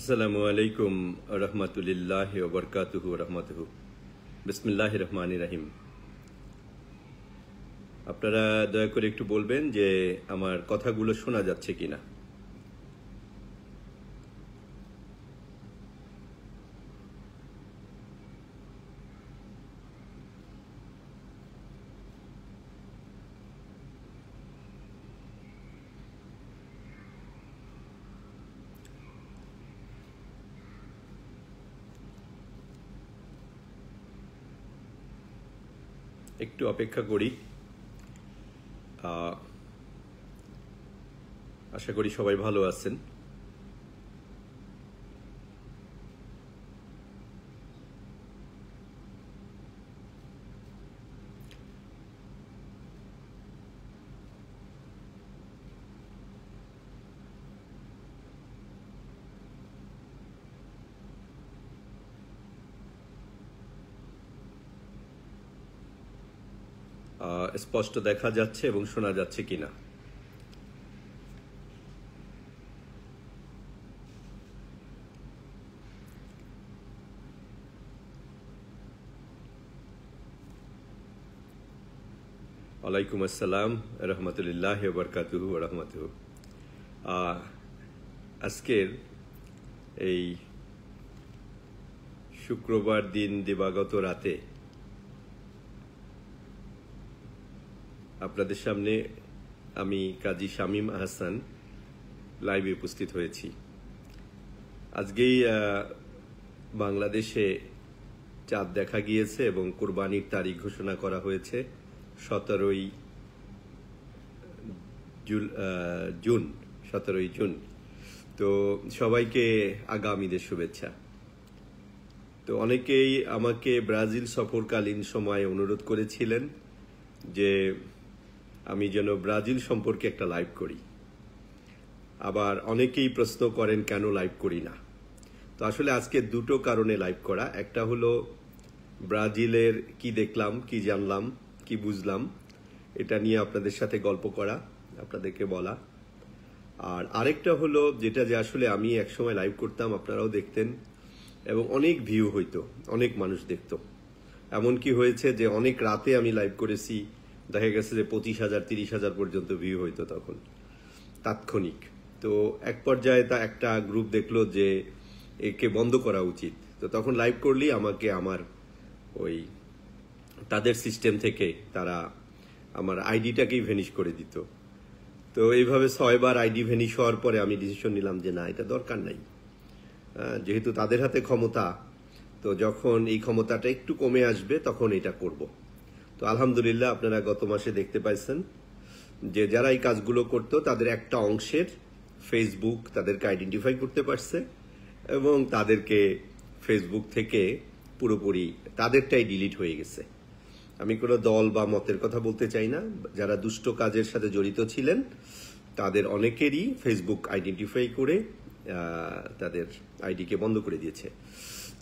আসসালামু আলাইকুম রহমতুল্লাহি ওয়া বারাকাতুহু রহমতুহু। বিসমিল্লাহির রহমানির রহিম। আপনারা দয়া করে একটু বলবেন যে আমার কথাগুলো শোনা যাচ্ছে কিনা। একটু অপেক্ষা করি। আশা করি সবাই ভালো আছেন। স্পষ্ট দেখা যাচ্ছে এবং শোনা যাচ্ছে কিনা। ওয়ালাইকুম আসসালাম রহমতুল্লাহি ওয়া বারাকাতুহু ওয়া রাহমাতুহু। আজকের এই শুক্রবার দিন দিবাগত রাতে আপনাদের সামনে আমি কাজী শামীম আহসান লাইভে উপস্থিত হয়েছি। আজকেই বাংলাদেশে চাঁদ দেখা গিয়েছে এবং কুরবানির তারিখ ঘোষণা করা হয়েছে 17ই জুন। তো সবাইকে আগামী ঈদের শুভেচ্ছা। তো অনেকেই আমাকে ব্রাজিল সফরকালীন সময়ে অনুরোধ করেছিলেন যে আমি যেন ব্রাজিল সম্পর্কে একটা লাইভ করি। আবার অনেকেই প্রশ্ন করেন কেন লাইভ করি না। তো আসলে আজকে দুটো কারণে লাইভ করা। একটা হলো ব্রাজিলের কি দেখলাম, কি জানলাম, কি বুঝলাম, এটা নিয়ে আপনাদের সাথে গল্প করা, আপনাদেরকে বলা। আর আরেকটা হলো যেটা যে আসলে আমি একসময় লাইভ করতাম, আপনারাও দেখতেন এবং অনেক ভিউ হইতো, অনেক মানুষ দেখতো। এমনকি হয়েছে যে অনেক রাতে আমি লাইভ করেছি, দেখা গেছে যে 25,000 30,000 পর্যন্ত ভিউ হইতো তখন, তাৎক্ষণিক। তো এক পর্যায়ে তা একটা গ্রুপ দেখলো যে একে বন্ধ করা উচিত। তো তখন লাইভ করলেই আমাকে আমার ওই তাদের সিস্টেম থেকে তারা আমার আইডিটাকেই ভ্যানিশ করে দিত। তো এইভাবে 6 বার আইডি ভ্যানিশ হওয়ার পরে আমি ডিসিশন নিলাম যে না, এটা দরকার নাই। যেহেতু তাদের হাতে ক্ষমতা, তো যখন এই ক্ষমতাটা একটু কমে আসবে তখন এটা করব। তো আলহামদুলিল্লাহ আপনারা গত মাসে দেখতে পাইছেন যে যারা এই কাজগুলো করতো তাদের একটা অংশের ফেসবুক তাদেরকে আইডেন্টিফাই করতে পারছে এবং তাদেরকে ফেসবুক থেকে পুরোপুরি তাদেরটাই ডিলিট হয়ে গেছে। আমি কোনো দল বা মতের কথা বলতে চাই না। যারা দুষ্ট কাজের সাথে জড়িত ছিলেন তাদের অনেকেরই ফেসবুক আইডেন্টিফাই করে তাদের আইডিকে বন্ধ করে দিয়েছে।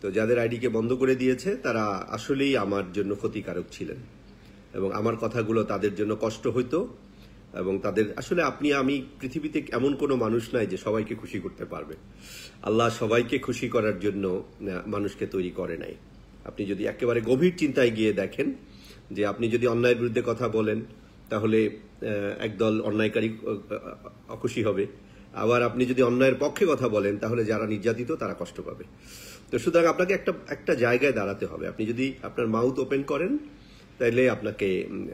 তো যাদের আইডিকে বন্ধ করে দিয়েছে তারা আসলেই আমার জন্য ক্ষতিকারক ছিলেন এবং আমার কথাগুলো তাদের জন্য কষ্ট হইতো। এবং তাদের আসলে আমি পৃথিবীতে এমন কোনো মানুষ নাই যে সবাইকে খুশি করতে পারবে। আল্লাহ সবাইকে খুশি করার জন্য মানুষকে তৈরি করে নাই। আপনি যদি একেবারে গভীর চিন্তায় গিয়ে দেখেন যে আপনি যদি অন্যায়ের বিরুদ্ধে কথা বলেন তাহলে একদল অন্যায়কারী অখুশি হবে, আবার আপনি যদি অন্যায়ের পক্ষে কথা বলেন তাহলে যারা নির্যাতিত তারা কষ্ট পাবে। তো সুতরাং আপনাকে একটা জায়গায় দাঁড়াতে হবে। আপনি যদি আপনার মাউথ ওপেন করেন তাহলে আপনাকে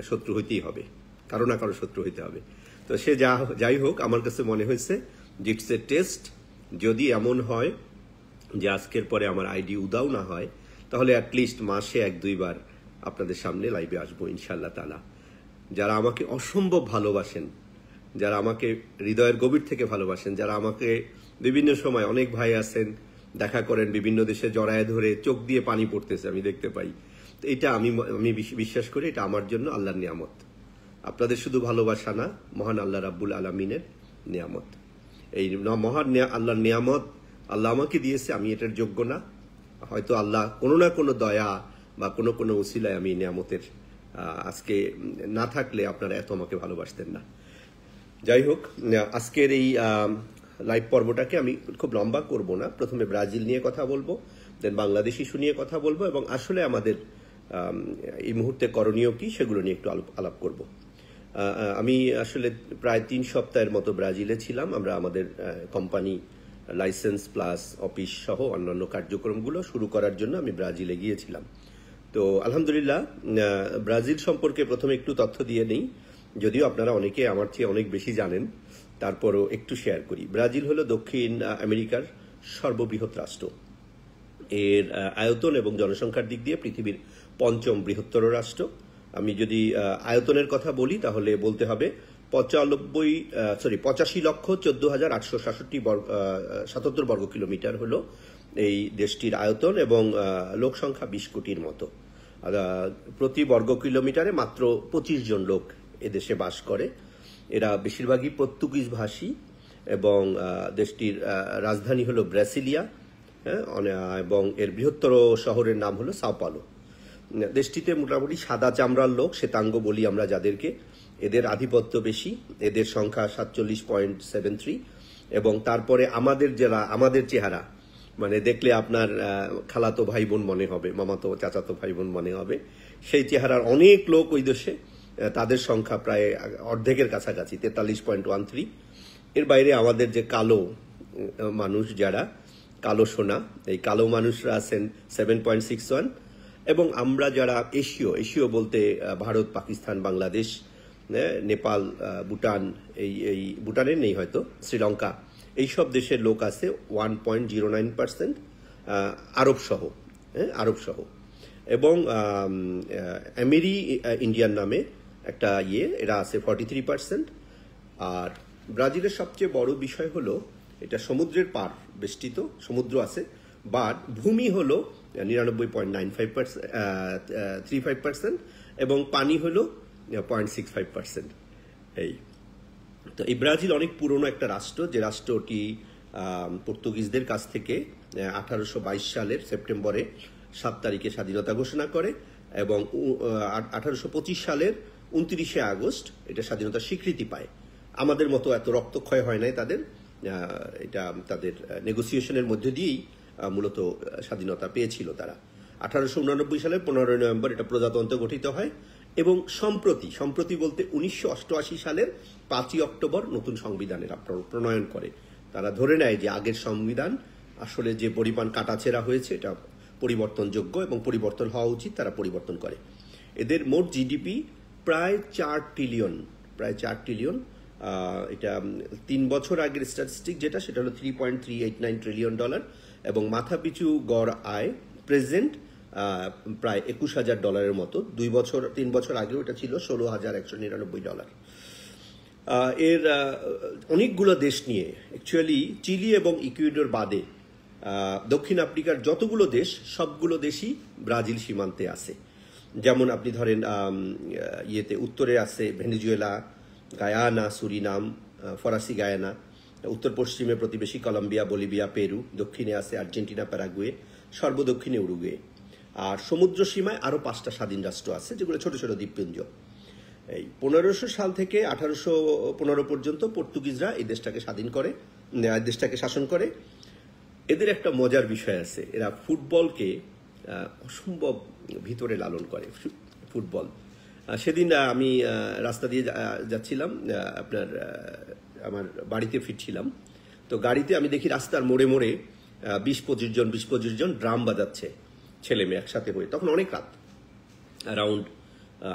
শত্রু হইতেই হবে, কারো না কারো শত্রু হইতে হবে। তো সে যাই হোক, আমার কাছে মনে হয়েছে যে ইটস এ টেস্ট। যদি এমন হয় যে আজকের পরে আমার আইডি উদাও না হয় তাহলে অ্যাটলিস্ট মাসে 1-2 বার আপনাদের সামনে লাইভে আসবো ইনশাআল্লাহ তাআলা। যারা আমাকে অসম্ভব ভালোবাসেন, যারা আমাকে হৃদয়ের গভীর থেকে ভালোবাসেন, যারা আমাকে বিভিন্ন সময়, অনেক ভাই আছেন দেখা করেন বিভিন্ন দেশে জড়ায় ধরে চোখ দিয়ে পানি পড়তেছে, আমি দেখতে পাই। তো এটা আমি বিশ্বাস করি এটা আমার জন্য আল্লাহর নিয়ামত। আপনাদের শুধু ভালোবাসা না, মহান আল্লাহ রাব্বুল আলামিনের নিয়ামত। এই মহান আল্লাহর নিয়ামত আল্লাহ আমাকে দিয়েছে, আমি এটার যোগ্য না। হয়তো আল্লাহ কোনো না কোনো দয়া বা কোনো উসিলায় আমি নিয়ামতের আজকে না থাকলে আপনারা এত আমাকে ভালোবাসতেন না। যাই হোক, আজকের এই লাইভ পর্বটাকে আমি খুব লম্বা করব না, প্রথমে ব্রাজিল নিয়ে কথা বলবো, দেন বাংলাদেশ ইস্যু নিয়ে কথা বলবো, এবং আসলে আমাদের এই মুহূর্তে করণীয় কি সেগুলো নিয়ে একটু আলাপ করব। আমি আসলে প্রায় 3 সপ্তাহের মতো ব্রাজিলে ছিলাম। আমরা আমাদের কোম্পানি লাইসেন্স প্লাস অফিস সহ অন্যান্য কার্যক্রমগুলো শুরু করার জন্য আমি ব্রাজিলে গিয়েছিলাম। তো আলহামদুলিল্লাহ, ব্রাজিল সম্পর্কে প্রথমে একটু তথ্য দিয়ে নেই, যদিও আপনারা অনেকে আমার চেয়ে অনেক বেশি জানেন, তারপরও একটু শেয়ার করি। ব্রাজিল হলো দক্ষিণ আমেরিকার সর্ববৃহৎ রাষ্ট্র। এর আয়তন এবং জনসংখ্যার দিক দিয়ে পৃথিবীর 5ম বৃহত্তর রাষ্ট্র। আমি যদি আয়তনের কথা বলি তাহলে বলতে হবে 85,14,877 বর্গ কিলোমিটার হলো এই দেশটির আয়তন, এবং লোক সংখ্যা 20 কোটির মতো। প্রতি বর্গ কিলোমিটারে মাত্র 25 জন লোক এদেশে বাস করে। এরা বেশিরভাগই পর্তুগিজ ভাষী, এবং দেশটির রাজধানী হলো ব্রাসিলিয়া, এবং এর বৃহত্তর শহরের নাম হলো সাও পাওলো। দেশটিতে মোটামুটি সাদা চামড়ার লোক, শ্বেতাঙ্গ বলি আমরা যাদেরকে, এদের আধিপত্য বেশি। এদের সংখ্যা 47.73, এবং তারপরে আমাদের চেহারা মানে দেখলে আপনার খালাতো ভাই বোন মনে হবে, মামাতো চাচাতো ভাই বোন মনে হবে, সেই চেহারার অনেক লোক ওই দেশে। তাদের সংখ্যা প্রায় অর্ধেকের কাছাকাছি, 43.13। এর বাইরে আমাদের যে কালো মানুষ, যারা কালো সোনা, এই কালো মানুষরা আছেন 7.61, এবং আমরা যারা এশীয় বলতে ভারত, পাকিস্তান, বাংলাদেশ, নেপাল, ভুটান, এই ভুটানের নেই হয়তো, শ্রীলঙ্কা, এইসব দেশের লোক আছে 1.09%, আরব সহ, এবং আমেরি ইন্ডিয়ান নামে একটা এরা আছে 43%। আর ব্রাজিলের সবচেয়ে বড় বিষয় হলো এটা সমুদ্রের পার বেষ্টিত, সমুদ্র আছে, বাট ভূমি হলো 99.35%, এবং পানি হলো 0.65%। তো এই ব্রাজিল অনেক পুরনো একটা রাষ্ট্র, যে রাষ্ট্রটি পর্তুগিজদের কাছ থেকে 1822 সালের সেপ্টেম্বরে 7 তারিখে স্বাধীনতা ঘোষণা করে, এবং 1825 সালের 29শে আগস্ট এটা স্বাধীনতার স্বীকৃতি পায়। আমাদের মতো এত রক্তক্ষয় হয় নাই তাদের, এটা তাদের নেগোসিয়েশনের মধ্যে দিয়েই মূলত স্বাধীনতা পেয়েছিল তারা। 1889 সালের 15 নভেম্বর এটা প্রজাতন্ত্র গঠিত হয়, এবং সম্প্রতি বলতে 1988 সালের 5ই অক্টোবর নতুন সংবিধানের প্রণয়ন করে। তারা ধরে নেয় যে আগের সংবিধান আসলে যে পরিমাণ কাটাছেঁড়া হয়েছে এটা পরিবর্তনযোগ্য এবং পরিবর্তন হওয়া উচিত, তারা পরিবর্তন করে। এদের মোট জিডিপি প্রায় 4 ট্রিলিয়ন। এটা 3 বছর আগের স্ট্যাটিস্টিক যেটা, সেটা হলো $3.389 ট্রিলিয়ন, এবং মাথা পিছু গড় আয় প্রেজেন্ট প্রায় $21,000 মতো। 3 বছর আগেও এটা ছিল $16,199। এর অনেকগুলো দেশ নিয়ে, অ্যাকচুয়ালি চিলি এবং ইকুয়েডর বাদে দক্ষিণ আফ্রিকার যতগুলো দেশ, সবগুলো দেশই ব্রাজিল সীমান্তে আছে। যেমন আপনি ধরেন উত্তরে আছে ভেনেজুয়েলা, গায়ানা, সুরিনাম, ফরাসি গায়ানা, উত্তর পশ্চিমে প্রতিবেশী কলম্বিয়া, বলিভিয়া, পেরু, দক্ষিণে আছে আর্জেন্টিনা, প্যারাগুয়ে, সর্বদক্ষিণে উরুগুয়ে। আর সমুদ্র সীমায় আরো 5টা স্বাধীন রাষ্ট্র আছে, যেগুলো ছোট ছোট দ্বীপপুঞ্জ। এই 1500 সাল থেকে 1815 পর্যন্ত পর্তুগিজরা এই দেশটাকে শাসন করে। এদের একটা মজার বিষয় আছে, এরা ফুটবলকে অসম্ভব ভিতরে লালন করে। ফুটবল, সেদিন আমি রাস্তা দিয়ে যাচ্ছিলাম, আমার বাড়িতে ফিরছিলাম, তো গাড়িতে আমি দেখি রাস্তার মোড়ে 20-25 জন ড্রাম বাজাচ্ছে, ছেলে মেয়ে একসাথে হয়ে। তখন অনেক রাত, around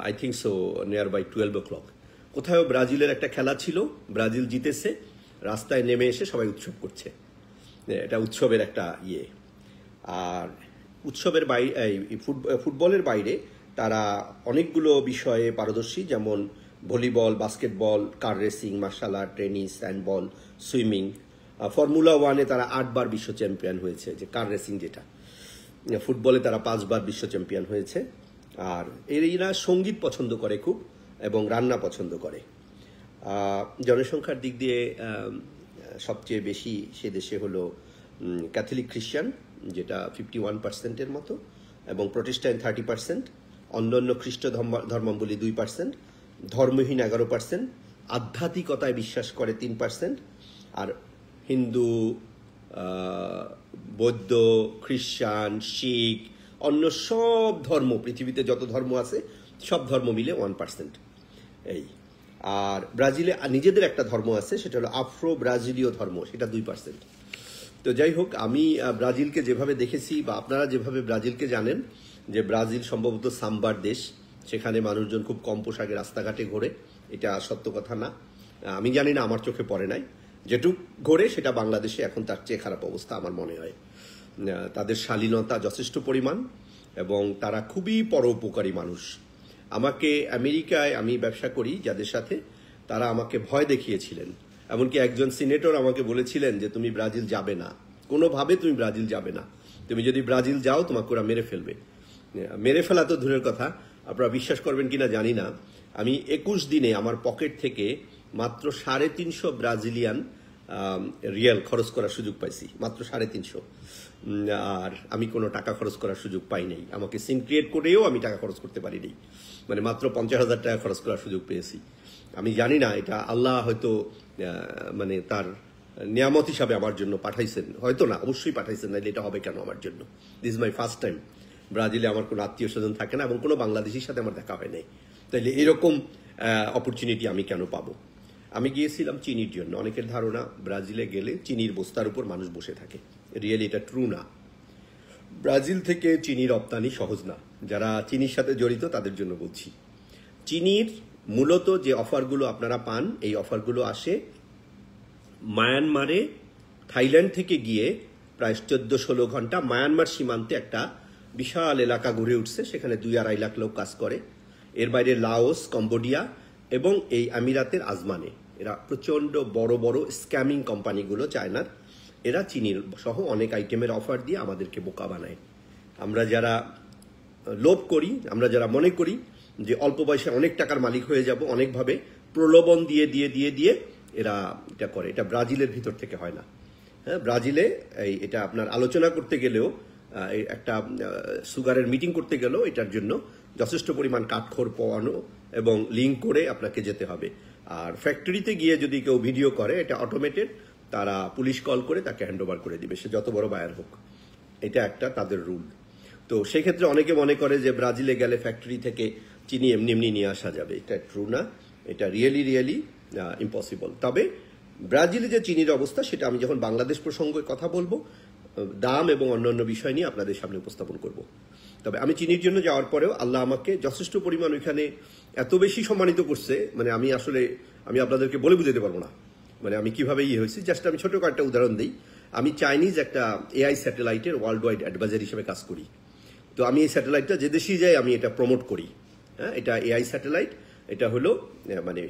I think so near by 12 o'clock। কোথাও ব্রাজিলের একটা খেলা ছিল, ব্রাজিল জিতেছে, রাস্তায় নেমে এসে সবাই উৎসব করছে। এটা উৎসবের একটা আর উৎসবের ফুটবলের বাইরে তারা অনেকগুলো বিষয়ে পারদর্শী, যেমন volleyball, basketball, car racing, martial art, tennis, handball, swimming. Formula 1-এ তারা 8 বার বিশ্ব চ্যাম্পিয়ন হয়েছে, যে কার রেসিং যেটা। ফুটবলে তারা 5 বার বিশ্ব চ্যাম্পিয়ন হয়েছে। আর এরা সঙ্গীত পছন্দ করে খুব, এবং রান্না পছন্দ করে। জনসংখ্যার দিক দিয়ে সবচেয়ে বেশি সে দেশে হলো ক্যাথলিক খ্রিস্টান, যেটা 51%-এর মতো, এবং প্রোটেস্ট্যান্ট 30%, অন্যান্য খ্রিস্ট ধর্মাবলী 2%, ধর্মহীন 11%, আধ্যাত্মিকতায় বিশ্বাস করে 3%, আর হিন্দু, বৌদ্ধ, খ্রিস্টান, শিখ, অন্য সব ধর্ম, পৃথিবীতে যত ধর্ম আছে সব ধর্ম মিলে 1%। এই আর ব্রাজিলে নিজেদের একটা ধর্ম আছে, সেটা হলো আফ্রো ব্রাজিলীয় ধর্ম, সেটা 2%। তো যাই হোক, আমি ব্রাজিলকে যেভাবে দেখেছি বা আপনারা যেভাবে ব্রাজিলকে জানেন, যে ব্রাজিল সম্ভবত সাম্বার দেশ, সেখানে মানুষজন খুব কম পোশাকে রাস্তাঘাটে ঘোরে, এটা সত্য কথা না। আমি জানি না, আমার চোখে পড়ে নাই। যেটুক ঘোরে সেটা বাংলাদেশে এখন তার চেয়ে খারাপ অবস্থা আমার মনে হয়। তাদের শালীনতা যথেষ্ট পরিমাণ এবং তারা খুবই পরোপকারী মানুষ। আমাকে আমেরিকায়, আমি ব্যবসা করি যাদের সাথে, তারা আমাকে ভয় দেখিয়েছিলেন। এমনকি একজন সিনেটর আমাকে বলেছিলেন যে তুমি ব্রাজিল যাবে না, কোনোভাবে তুমি ব্রাজিল যাবে না, তুমি যদি ব্রাজিল যাও তোমাকে ওরা মেরে ফেলবে। মেরে ফেলা তো দূরের কথা, আপনারা বিশ্বাস করবেন কিনা জানি না, আমি 21 দিনে আমার পকেট থেকে মাত্র 350 ব্রাজিলিয়ান রিয়াল খরচ করার সুযোগ পাইছি, মাত্র 350। আর আমি কোনো টাকা খরচ করার সুযোগ পাই নাই। আমাকে সিন ক্রিয়েট করেও আমি টাকা খরচ করতে পারিনি, মানে মাত্র 50,000 টাকা খরচ করার সুযোগ পেয়েছি। আমি জানি না, এটা আল্লাহ হয়তো মানে তার নিয়ামত হিসাবে আমার জন্য পাঠাইছেন, হয়তো না, অবশ্যই পাঠাইছেন, নাইলে এটা হবে কেন আমার জন্য। This is my first time. ব্রাজিলে আমার কোনো আত্মীয় স্বজন থাকে না এবং কোনো বাংলাদেশির সাথে আমার দেখা হয় নাই, তাইলে এরকম অপরচুনিটি আমি কেন পাবো? আমি গিয়েছিলাম চিনির জন্য। অনেকের ধারণা ব্রাজিলে গেলে চিনির বস্তার উপর মানুষ বসে থাকে, রিয়েলি এটা ট্রু না। ব্রাজিল থেকে চিনি রপ্তানি সহজ না, যারা চিনির সাথে জড়িত তাদের জন্য বলছি। চিনির মূলত যে অফারগুলো আপনারা পান, এই অফারগুলো আসে মায়ানমারে, থাইল্যান্ড থেকে গিয়ে প্রায় 14-16 ঘন্টা মায়ানমার সীমান্তে একটা বিশাল এলাকা গড়ে উঠছে, সেখানে 2-2.5 লাখ লোক কাজ করে। এর বাইরে লাওস, কম্বোডিয়া এবং এই আমিরাতের আজমানে, এরা প্রচন্ড বড় বড় স্ক্যামিং কোম্পানিগুলো চায়নার, এরা চিনির সহ অনেক আইটেমের অফার দিয়ে আমাদেরকে বোকা বানায়। আমরা যারা লোভ করি, আমরা যারা মনে করি যে অল্প বয়সে অনেক টাকার মালিক হয়ে যাব, অনেকভাবে প্রলোভন দিয়ে দিয়ে দিয়ে দিয়ে এরা এটা করে। এটা ব্রাজিলের ভিতর থেকে হয় না। হ্যাঁ, ব্রাজিলে এটা আপনার আলোচনা করতে গেলেও, একটা সুগারের মিটিং করতে গেলেও এটার জন্য যথেষ্ট পরিমাণ কাঠখড় পাওয়ানো এবং লিঙ্ক করে আপনাকে যেতে হবে। আর ফ্যাক্টরিতে গিয়ে যদি কেউ ভিডিও করে, এটা অটোমেটেড, তারা পুলিশ কল করে তাকে হ্যান্ডওভার করে দিবে, সে যত বড় বায়ার হোক। এটা একটা তাদের রুল। তো সেক্ষেত্রে অনেকে মনে করে যে ব্রাজিলে গেলে ফ্যাক্টরি থেকে চিনি এমনি এমনি নিয়ে আসা যাবে, এটা ট্রু না, এটা রিয়েলি ইম্পসিবল। তবে ব্রাজিলে যে চিনির অবস্থা, সেটা আমি যখন বাংলাদেশ প্রসঙ্গে কথা বলবো, দাম এবং অন্যান্য বিষয় নিয়ে আপনাদের সামনে উপস্থাপন করব। তবে আমি চিনির জন্য যাওয়ার পরেও আল্লাহ আমাকে যথেষ্ট পরিমাণ ওইখানে এত বেশি সম্মানিত করছে, মানে আমি আপনাদেরকে বলে বুঝাতে পারবো না, মানে আমি কিভাবে হয়েছি। জাস্ট আমি ছোট কয়েকটা উদাহরণ দিই। আমি চাইনিজ একটা এআই স্যাটেলাইটের ওয়ার্ল্ড ওয়াইড অ্যাডভাইজার হিসেবে কাজ করি। তো আমি এই স্যাটেলাইটটা যে দেশেই যাই আমি এটা প্রমোট করি। হ্যাঁ, এটা এআই স্যাটেলাইট। এটা হলো মানে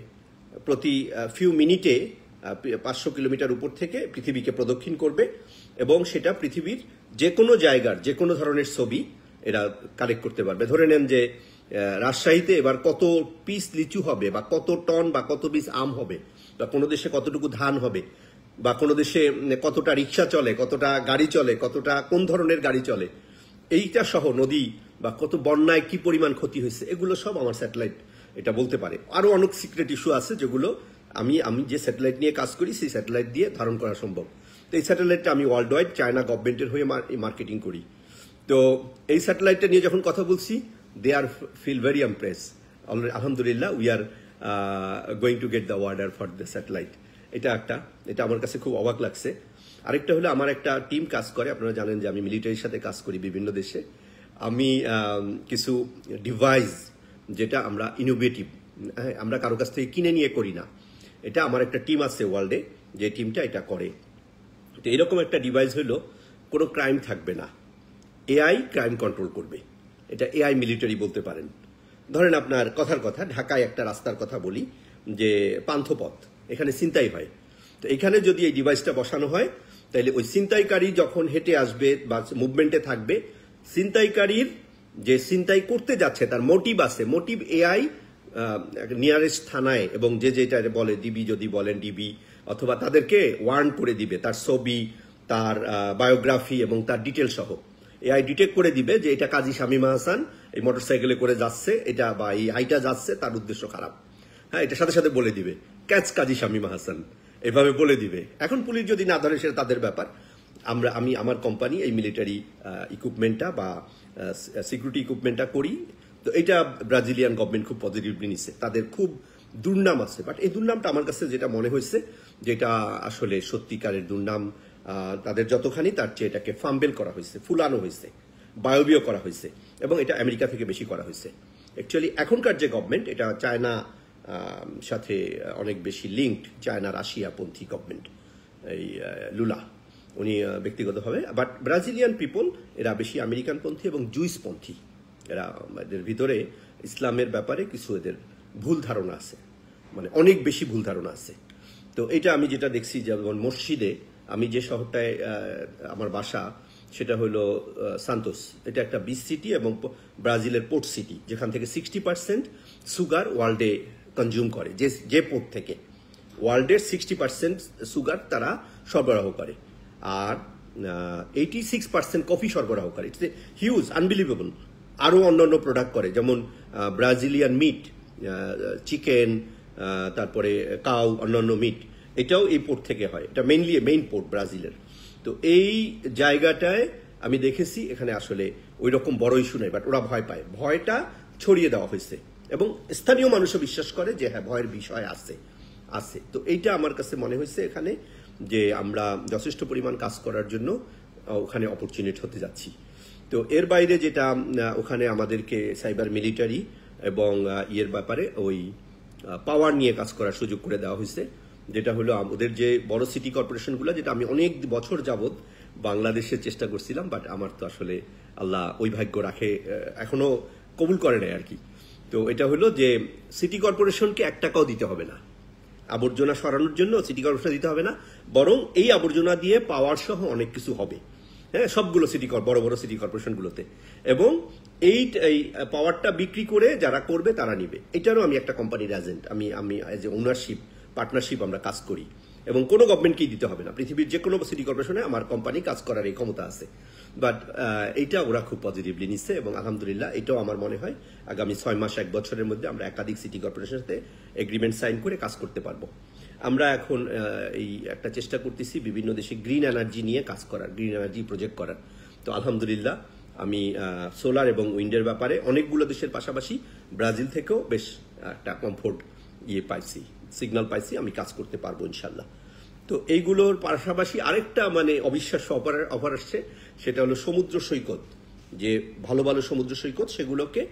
প্রতি ফিউ মিনিটে 500 কিলোমিটার উপর থেকে পৃথিবীকে প্রদক্ষিণ করবে এবং সেটা পৃথিবীর যে কোনো জায়গার যে কোনো ধরনের ছবি এরা কালেক্ট করতে পারবে। ধরে নেন যে রাজশাহীতে এবার কত পিস লিচু হবে, বা কত টন বা কত পিস আম হবে, বা কোনো দেশে কতটুকু ধান হবে, বা কোনো দেশে কতটা রিক্সা চলে, কতটা গাড়ি চলে, কতটা কোন ধরনের গাড়ি চলে, এইটা সহ নদী বা কত বন্যায় কি পরিমাণ ক্ষতি হয়েছে, এগুলো সব আমার স্যাটেলাইট এটা বলতে পারে। আরো অনেক সিক্রেট ইস্যু আছে যেগুলো আমি যে স্যাটেলাইট নিয়ে কাজ করি সেই স্যাটেলাইট দিয়ে ধারণ করা সম্ভব। তো এই স্যাটেলাইটটা আমি ওয়ার্ল্ড ওয়াইড চায়না গভর্নমেন্টের হয়ে মার্কেটিং করি। তো এই স্যাটেলাইটটা নিয়ে যখন কথা বলছি, দে আর ফিল ভেরি ইমপ্রেস। আলহামদুলিল্লাহ, we are going to get the order for the satellite. এটা আমার কাছে খুব অবাক লাগছে। আরেকটা হলো, আমার একটা টিম কাজ করে, আপনারা জানেন যে আমি মিলিটারির সাথে কাজ করি বিভিন্ন দেশে। আমি কিছু ডিভাইস যেটা আমরা ইনোভেটিভ, আমরা কারো কাছ থেকে কিনে নিয়ে করি না, এটা আমার একটা টিম আছে ওয়ার্ল্ডে, যে টিমটা এটা করে। তো এরকম একটা ডিভাইস হলো, কোনো ক্রাইম থাকবে না, এআই ক্রাইম কন্ট্রোল করবে। এটা এআই মিলিটারি বলতে পারেন। ধরেন আপনার কথার কথা, ঢাকায় একটা রাস্তার কথা বলি, যে পান্থপথ, এখানে ছিনতাই হয়। তো এখানে যদি এই ডিভাইসটা বসানো হয়, তাহলে ওই ছিনতাইকারী যখন হেঁটে আসবে বা মুভমেন্টে থাকবে, ছিনতাইকারীর যে ছিনতাই করতে যাচ্ছে তার মোটিভ আছে, মোটিভ এআই নিয়ারেস্ট থানায় এবং যেটা বলে ডিবি, যদি বলেন ডিবি, অথবা তাদেরকে ওয়ার্ন করে দিবে, তার ছবি, তার বায়োগ্রাফি এবং তার ডিটেল সহ এআই ডিটেক্ট করে দিবে যে এটা কাজী শামীমা হাসান এই মোটরসাইকেলে করে যাচ্ছে, এটা বা এই হাইটা যাচ্ছে, তার উদ্দেশ্য খারাপ। হ্যাঁ, এটা সাথে সাথে বলে দিবে ক্যাচ কাজী শামীমা হাসান। এভাবে বলে দিবে। এখন পুলিশ যদি না ধরে সেটা তাদের ব্যাপার। আমি আমার কোম্পানি এই মিলিটারি ইকুইপমেন্টটা বা সিকিউরিটি ইকুইপমেন্টটা করি। তো এটা ব্রাজিলিয়ান গভর্নমেন্ট খুব পজিটিভলি নিচ্ছে। তাদের খুব দুর্নাম আছে, বাট এই দুর্নামটা আমার কাছে যেটা মনে হয়েছে যেটা আসলে সত্যিকারের দুর্নাম, তাদের যতখানি তার চেয়ে এটাকে ফাম্বেল করা হয়েছে, ফুলানো হয়েছে, বায়বীয় করা হয়েছে, এবং এটা আমেরিকা থেকে বেশি করা হয়েছে। অ্যাকচুয়ালি এখনকার যে গভর্নমেন্ট এটা চায়না সাথে অনেক বেশি লিঙ্কড, চায়না রাশিয়াপন্থী গভর্নমেন্ট, এই লুলা উনি ব্যক্তিগতভাবে। বাট ব্রাজিলিয়ান পিপল এরা বেশি আমেরিকানপন্থী এবং জুইসপন্থী। এদের ভিতরে ইসলামের ব্যাপারে কিছু এদের ভুল ধারণা আছে, মানে অনেক বেশি ভুল ধারণা আছে। তো এটা আমি যেটা দেখছি, যেমন মসজিদে, আমি যে শহরটায় আমার বাসা সেটা হলো সান্তোস। এটা একটা বিচ সিটি এবং ব্রাজিলের পোর্ট সিটি, যেখান থেকে 60% সুগার ওয়ার্ল্ডে কনজিউম করে। যে পোর্ট থেকে ওয়ার্ল্ডের 60% সুগার তারা সরবরাহ করে, আর 86% কফি সরবরাহ করে। It's a huge, unbelievable. আরও অন্যান্য প্রোডাক্ট করে, যেমন ব্রাজিলিয়ান মিট, চিকেন, তারপরে কাউ, অন্যান্য মিট, এটাও এই পোর্ট থেকে হয়। এটা মেইন পোর্ট ব্রাজিলের। তো এই জায়গাটায় আমি দেখেছি এখানে আসলে ওই রকম বড় ইস্যু নেই, বাট ওরা ভয় পায়। ভয়টা ছড়িয়ে দেওয়া হয়েছে এবং স্থানীয় মানুষও বিশ্বাস করে যে হ্যাঁ, ভয়ের বিষয় আছে। তো এইটা আমার কাছে মনে হয়েছে এখানে যে আমরা যথেষ্ট পরিমাণ কাজ করার জন্য ওখানে অপরচুনিটি হতে যাচ্ছি। তো এর বাইরে যেটা ওখানে আমাদেরকে সাইবার মিলিটারি এবং ইয়ের ব্যাপারে ওই পাওয়ার নিয়ে কাজ করার সুযোগ করে দেওয়া হয়েছে, যেটা হলো আমাদের যে বড় সিটি কর্পোরেশনগুলো, যেটা আমি অনেক বছর যাবৎ বাংলাদেশের চেষ্টা করছিলাম, বাট আমার তো আসলে আল্লাহ ওই ভাগ্য রাখে, এখনো কবুল করে নেয় আর কি। তো এটা হলো যে সিটি কর্পোরেশনকে 1 টাকাও দিতে হবে না আবর্জনা সরানোর জন্য, সিটি কর্পোরেশন দিতে হবে না, বরং এই আবর্জনা দিয়ে পাওয়ার সহ অনেক কিছু হবে, হ্যাঁ, সবগুলো বড় বড় সিটি কর্পোরেশনগুলোতে। এবং এই পাওয়ারটা বিক্রি করে যারা করবে তারা নিবে। এটারও আমি একটা কোম্পানির এজেন্ট, আমি এজ এ ওনারশিপ পার্টনারশিপ আমরা কাজ করি, এবং কোনো গভর্নমেন্টকেই দিতে হবে না। পৃথিবীর যে কোনো সিটি কর্পোরেশনে আমার কোম্পানি কাজ করার এই ক্ষমতা আছে। বাট এইটা ওরা খুব পজিটিভলি নিচ্ছে, এবং আলহামদুলিল্লাহ এটাও আমার মনে হয় আগামী 6 মাস 1 বছরের মধ্যে আমরা একাধিক সিটি কর্পোরেশনের সাথে এগ্রিমেন্ট সাইন করে কাজ করতে পারবো। আমরা এখন এই একটা চেষ্টা করতেছি বিভিন্ন দেশে গ্রিন এনার্জি নিয়ে কাজ করার, গ্রিন এনার্জি প্রজেক্ট করার। তো আলহামদুলিল্লাহ আমি সোলার এবং উইন্ডের ব্যাপারে অনেকগুলো দেশের পাশাপাশি ব্রাজিল থেকেও বেশ একটা কমফোর্ট সিগন্যাল পাইছি, আমি কাজ করতে পারবো ইনশাল্লাহ। তো এইগুলোর পাশাপাশি আরেকটা মানে অবিশ্বাস্য অফার আসছে, সেটা হলো সমুদ্র সৈকত, যে ভালো ভালো সমুদ্র সৈকত, সেগুলোকে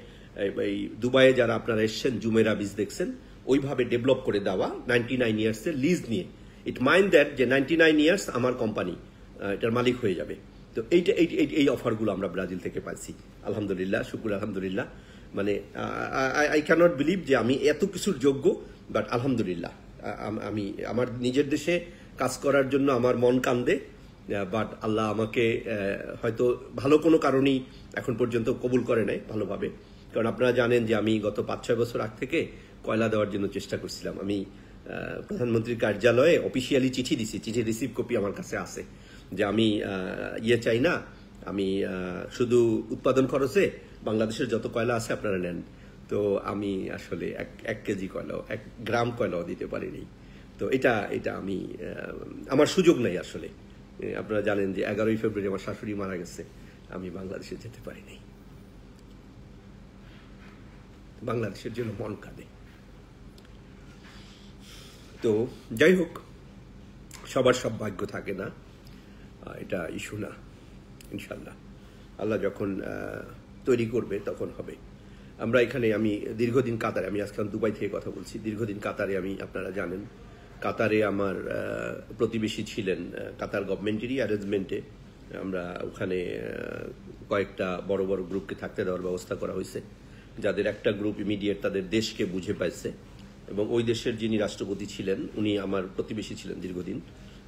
এই দুবাইয়ে যারা আপনারা এসছেন জুমেরা বিচ দেখছেন, ওইভাবে ডেভেলপ করে দেওয়া 99 ইয়ার্সের লিজ নিয়ে। ইট মাইন্ড দ্যাট যে 99 ইয়ার্স আমার কোম্পানি এটার মালিক হয়ে যাবে। তো এই অফারগুলো আমরা ব্রাজিল থেকে পাইছি আলহামদুলিল্লাহ, শুকুর আলহামদুলিল্লাহ। মানে আই ক্যানট বিলিভ যে আমি এত কিছুর যোগ্য, বাট আলহামদুলিল্লাহ আমি আমার নিজের দেশে কাজ করার জন্য আমার মন কান্দে, বাট আল্লাহ আমাকে হয়তো ভালো কোনো কারণেই এখন পর্যন্ত কবুল করে নাই ভালোভাবে। কারণ আপনারা জানেন যে আমি গত 5-6 বছর আগ থেকে কয়লা দেওয়ার জন্য চেষ্টা করছিলাম। আমি প্রধানমন্ত্রীর কার্যালয়ে অফিসিয়ালি চিঠি দিছি, চিঠি রিসিভ কপি আমার কাছে আছে, যে আমি চাই না, আমি শুধু উৎপাদন খরচে বাংলাদেশের যত কয়লা আছে আপনারা নেন। তো আমি আসলে 1 কেজি কয়লাও 1 গ্রাম কয়লাও দিতে পারিনি। তো এটা আমি আমার সুযোগ নাই আসলে। আপনারা জানেন যে 11ই ফেব্রুয়ারি আমার শাশুড়ি মারা গেছে, আমি বাংলাদেশে যেতে পারিনি। বাংলাদেশের জন্য মন কাঁদে। তো যাই হোক, সবার সব ভাগ্য থাকে না, এটা ইস্যু না। ইনশাল্লাহ আল্লাহ যখন তৈরি করবে তখন হবে। আমরা এখানে, আমি দীর্ঘদিন কাতারে, আমি আজকাল দুবাই থেকে কথা বলছি, দীর্ঘদিন কাতারে আমি, আপনারা জানেন কাতারে আমার প্রতিবেশী ছিলেন, কাতার গভর্নমেন্টেরই অ্যারেঞ্জমেন্টে আমরা ওখানে কয়েকটা বড় বড় গ্রুপকে থাকতে দেওয়ার ব্যবস্থা করা হয়েছে, যাদের একটা গ্রুপ ইমিডিয়েট তাদের দেশকে বুঝে পাইছে। এবং ওই দেশের যিনি রাষ্ট্রপতি ছিলেন উনি আমার প্রতিবেশী ছিলেন দীর্ঘদিন,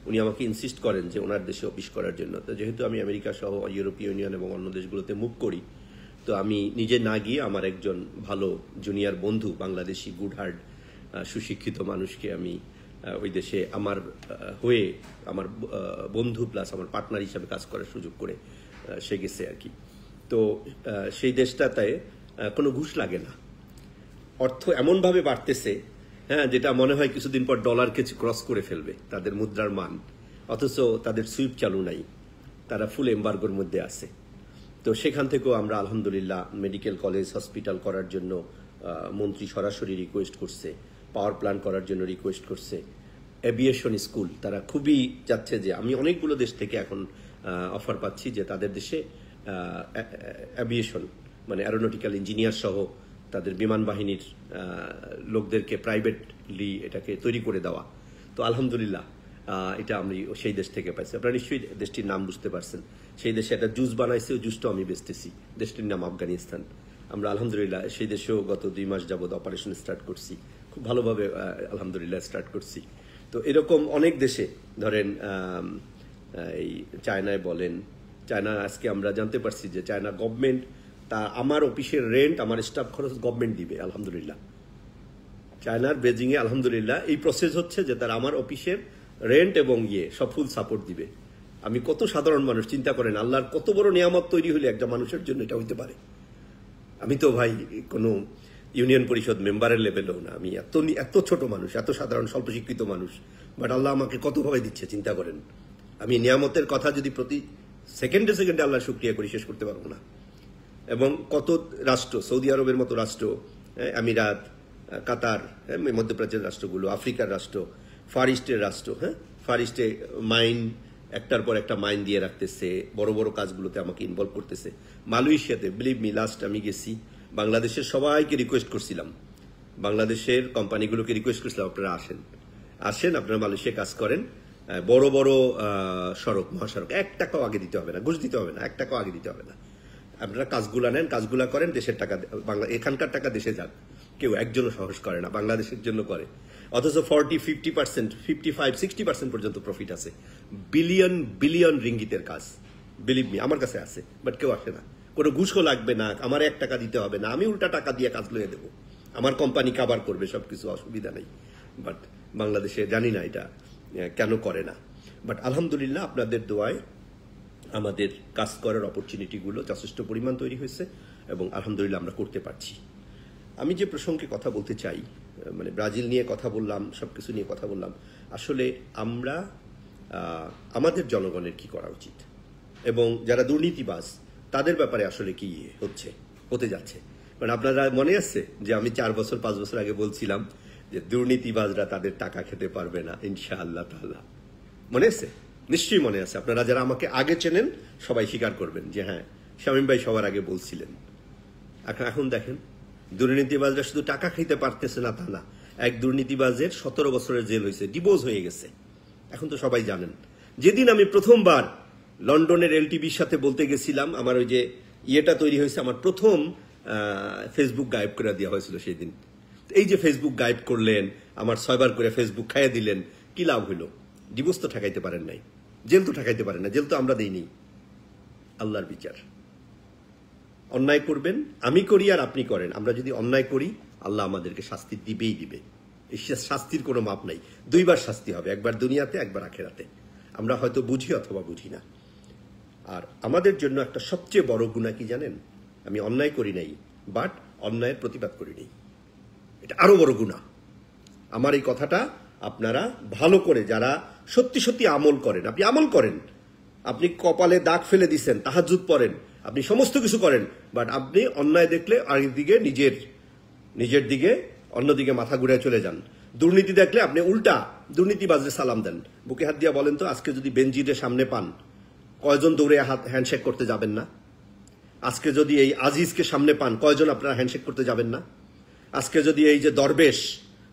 উনি আমাকে ইনসিস্ট করেন যে ওনার দেশে অফিস করার জন্য। তো যেহেতু আমি আমেরিকা সহ ইউরোপীয় ইউনিয়ন এবং অন্য দেশগুলোতে মুভ করি, তো আমি নিজে না গিয়ে আমার একজন ভালো জুনিয়র বন্ধু, বাংলাদেশি গুড হার্ট সুশিক্ষিত মানুষকে আমি ওই দেশে আমার হয়ে, আমার বন্ধু প্লাস আমার পার্টনার হিসাবে কাজ করার সুযোগ করে সে গেছে আর কি। তো সেই দেশটাতে কোনো ঘুষ লাগে না, অর্থ এমনভাবে বাড়তেছে হ্যাঁ, যেটা মনে হয় কিছুদিন পর ডলারকে ক্রস করে ফেলবে তাদের মুদ্রার মান, অথচ তাদের সুইপ চালু নাই, তারা ফুল এম্বার্গোর মধ্যে আছে। তো সেখান থেকেও আমরা আলহামদুলিল্লাহ মেডিকেল কলেজ হসপিটাল করার জন্য মন্ত্রী সরাসরি রিকোয়েস্ট করছে, পাওয়ার প্ল্যান্ট করার জন্য রিকোয়েস্ট করছে, এভিয়েশন স্কুল তারা খুবই চাচ্ছে যে, আমি অনেকগুলো দেশ থেকে এখন অফার পাচ্ছি যে তাদের দেশে অ্যাভিয়েশন মানে অ্যারোনটিক্যাল ইঞ্জিনিয়ার সহ তাদের বিমান বাহিনীর লোকদেরকে প্রাইভেটলি এটাকে তৈরি করে দেওয়া। তো আলহামদুলিল্লাহ এটা আমি সেই দেশ থেকে পাইছি। আপনারা নিশ্চয়ই দেশটির নাম বুঝতে পারছেন। সেই দেশে একটা জুস বানাইছে, ওই জুসটাও আমি বেচতেছি। দেশটির নাম আফগানিস্তান। আমরা আলহামদুলিল্লাহ সেই দেশেও গত 2 মাস যাবৎ অপারেশন স্টার্ট করছি, খুব ভালোভাবে আলহামদুলিল্লাহ স্টার্ট করছি। তো এরকম অনেক দেশে ধরেন এই চায়নায় বলেন, চায়না আজকে আমরা জানতে পারছি যে চায়না গভর্নমেন্ট তা আমার অফিসের রেন্ট, আমার স্টাফ খরচ গভর্নমেন্ট দিবে আলহামদুলিল্লাহ। চায়নার বেজিংয়ে আলহামদুলিল্লাহ এই প্রসেস হচ্ছে যে তারা আমার অফিসের রেন্ট এবং সব ফুল সাপোর্ট দিবে। আমি কত সাধারণ মানুষ, চিন্তা করেন আল্লাহর কত বড় নিয়ামত তৈরি হলে একটা মানুষের জন্য এটা হইতে পারে। আমি তো ভাই কোনো ইউনিয়ন পরিষদ মেম্বারের লেভেলেও না, আমি এত ছোট মানুষ, এত সাধারণ স্বল্প শিক্ষিত মানুষ, বাট আল্লাহ আমাকে কতভাবে দিচ্ছে চিন্তা করেন। আমি নিয়ামতের কথা যদি প্রতি সেকেন্ডে সেকেন্ডে আল্লাহ শুকরিয়া করি শেষ করতে পারবো না। এবং কত রাষ্ট্র, সৌদি আরবের মতো রাষ্ট্র, আমিরাত, কাতার, মধ্যপ্রাচ্যের রাষ্ট্রগুলো, আফ্রিকার রাষ্ট্র, ফার ইস্টের রাষ্ট্র, ফার ইস্টে মাইন একটার পর একটা মাইন দিয়ে রাখতেছে, বড় বড় কাজগুলোতে আমাকে ইনভলভ করতেছে। মালয়েশিয়াতে বিলিভ মি, লাস্ট আমি গেছি, বাংলাদেশের সবাইকে রিকোয়েস্ট করছিলাম, বাংলাদেশের কোম্পানিগুলোকে রিকোয়েস্ট করছিলাম আপনারা আসেন, আপনারা মালয়েশিয়া কাজ করেন, বড় বড় সড়ক, মহাসড়ক, 1 টাকাও আগে দিতে হবে না, ঘুষ দিতে হবে না, 1 টাকাও আগে দিতে হবে না, আপনারা কাজগুলা নেন, কাজগুলা করেন, দেশের টাকা, এখানকার টাকা দেশে যাক। কেউ একজনও সাহস করে না, বাংলাদেশের জন্য করে। অথচ 40-50%, 55-60% পর্যন্ত প্রফিট আছে। বিলিয়ন বিলিয়ন রিঙ্গিতের কাজ, বিলিভ মি, আমার কাছে আছে, বাট কেউ আসে না। কোনো ঘুষও লাগবে না, আমার 1 টাকা দিতে হবে না, আমি উল্টা টাকা দিয়ে কাজ লইয়ে দেবো, আমার কোম্পানি কাভার করবে সবকিছু, অসুবিধা নেই। বাট বাংলাদেশে জানি না এটা কেন করে না। বাট আলহামদুলিল্লাহ আপনাদের দোয়ায় আমাদের কাজ করার অপরচুনিটিগুলো যথেষ্ট পরিমাণ তৈরি হয়েছে এবং আলহামদুলিল্লাহ আমরা করতে পারছি। আমি যে প্রসঙ্গে কথা বলতে চাই, মানে ব্রাজিল নিয়ে কথা বললাম, সবকিছু নিয়ে কথা বললাম, আসলে আমরা আমাদের জনগণের কি করা উচিত এবং যারা দুর্নীতিবাজ তাদের ব্যাপারে আসলে কি হতে যাচ্ছে। মানে আপনারা মনে আছে যে আমি 4 বছর 5 বছর আগে বলছিলাম যে দুর্নীতিবাজরা তাদের টাকা খেতে পারবে না ইনশাআল্লাহ তাআলা, মনে আছে? নিশ্চয়ই মনে আছে। আপনারা যারা আমাকে আগে চেনেন সবাই স্বীকার করবেন যে হ্যাঁ, শামীম ভাই সবার আগে বলছিলেন। এখন দেখেন, দুর্নীতিবাজরা শুধু টাকা খাইতে পারতেছে না তা না, এক দুর্নীতিবাজের 17 বছরের জেল হয়েছে, ডিভোর্স হয়ে গেছে। এখন তো সবাই জানেন। যেদিন আমি প্রথমবার লন্ডনের এলটিভির সাথে বলতে গেছিলাম, আমার ওই যে ইয়েটা তৈরি হয়েছে, আমার প্রথম ফেসবুক গায়েব করে দেওয়া হয়েছিল সেই দিন। এই যে ফেসবুক গায়েব করলেন, আমার 6 বার করে ফেসবুক খাইয়ে দিলেন, কি লাভ হইল? ডিভোর্স তো ঠেকাইতে পারেন নাই, জেল তো ঠেকাইতে পারেন না, জেল তো আমরা দেইনি। আল্লাহর বিচার, অন্যায় করবেন, আমি করি আর আপনি করেন, আমরা যদি অন্যায় করি আল্লাহ আমাদেরকে শাস্তি দিবেই দিবে। এই শাস্তির কোনো মাপ নাই, 2 বার শাস্তি হবে, একবার দুনিয়াতে, একবার আখেরাতে। আমরা হয়তো বুঝি অথবা বুঝি না। আর আমাদের জন্য একটা সবচেয়ে বড় গুনাহ কি জানেন? আমি অন্যায় করি নাই, বাট অন্যায়ের প্রতিবাদ করি নাই, এটা আরো বড় গুনাহ। আমার এই কথাটা আপনারা ভালো করে, যারা সত্যি সত্যি আমল করেন, আপনি আমল করেন, আপনি কপালে দাগ ফেলে দিচ্ছেন, তাহাজ্জুদ পড়েন, আপনি সমস্ত কিছু করেন, বাট আপনি অন্যায় দেখলে আরেকদিকে নিজের দিকে অন্যদিকে মাথা ঘুরে চলে যান। দুর্নীতি দেখলে আপনি উল্টা দুর্নীতিবাজরে সালাম দেন। বুকে হাত দিয়া বলেন তো, আজকে যদি বেনজিরের সামনে পান, কয়জন দৌড়ে হ্যান্ডশেক করতে যাবেন না? আজকে যদি এই আজিজকে সামনে পান, কয়জন আপনারা হ্যান্ডশেক করতে যাবেন না? আজকে যদি এই যে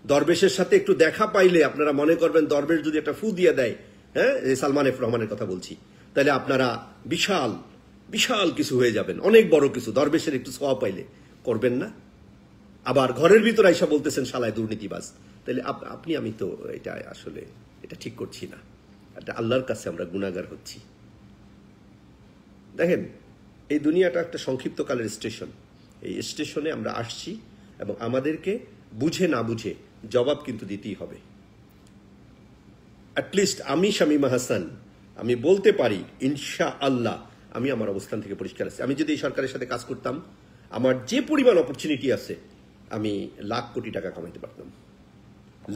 দরবেশের সাথে একটু দেখা পাইলে আপনারা মনে করবেন, দরবেশ যদি একটা ফু দিয়ে দেয়, হ্যাঁ, এই সালমান এফ রহমানের কথা বলছি, তাহলে আপনারা বিশাল বিশাল কিছু হয়ে যাবেন, অনেক বড় কিছু, দরবেশের একটু ছোঁয়া পাইলে করবেন না? আবার ঘরের ভিতরে আইসা বলতেছেন শালায় দুর্নীতিবাজ। তাহলে আমি তো এটা আসলে এটা ঠিক করছি না, এটা আল্লাহর কাছে আমরা গুনাহগার হচ্ছি। দেখেন, এই দুনিয়াটা একটা সংক্ষিপ্ত কালের স্টেশন। এই স্টেশনে আমরা আসছি এবং আমাদেরকে বুঝে না বুঝে জবাব কিন্তু দিতেই হবে। অ্যাটলিস্ট আমি শামীম হাসান, আমি বলতে পারি ইনশাআল্লাহ আমি আমার অবস্থান থেকে পরিষ্কার আছি। আমি যদি এই সরকারের সাথে কাজ করতাম, আমার যে পরিমাণ অপরচুনিটি আছে, আমি লাখ কোটি টাকা কামাইতে পারতাম।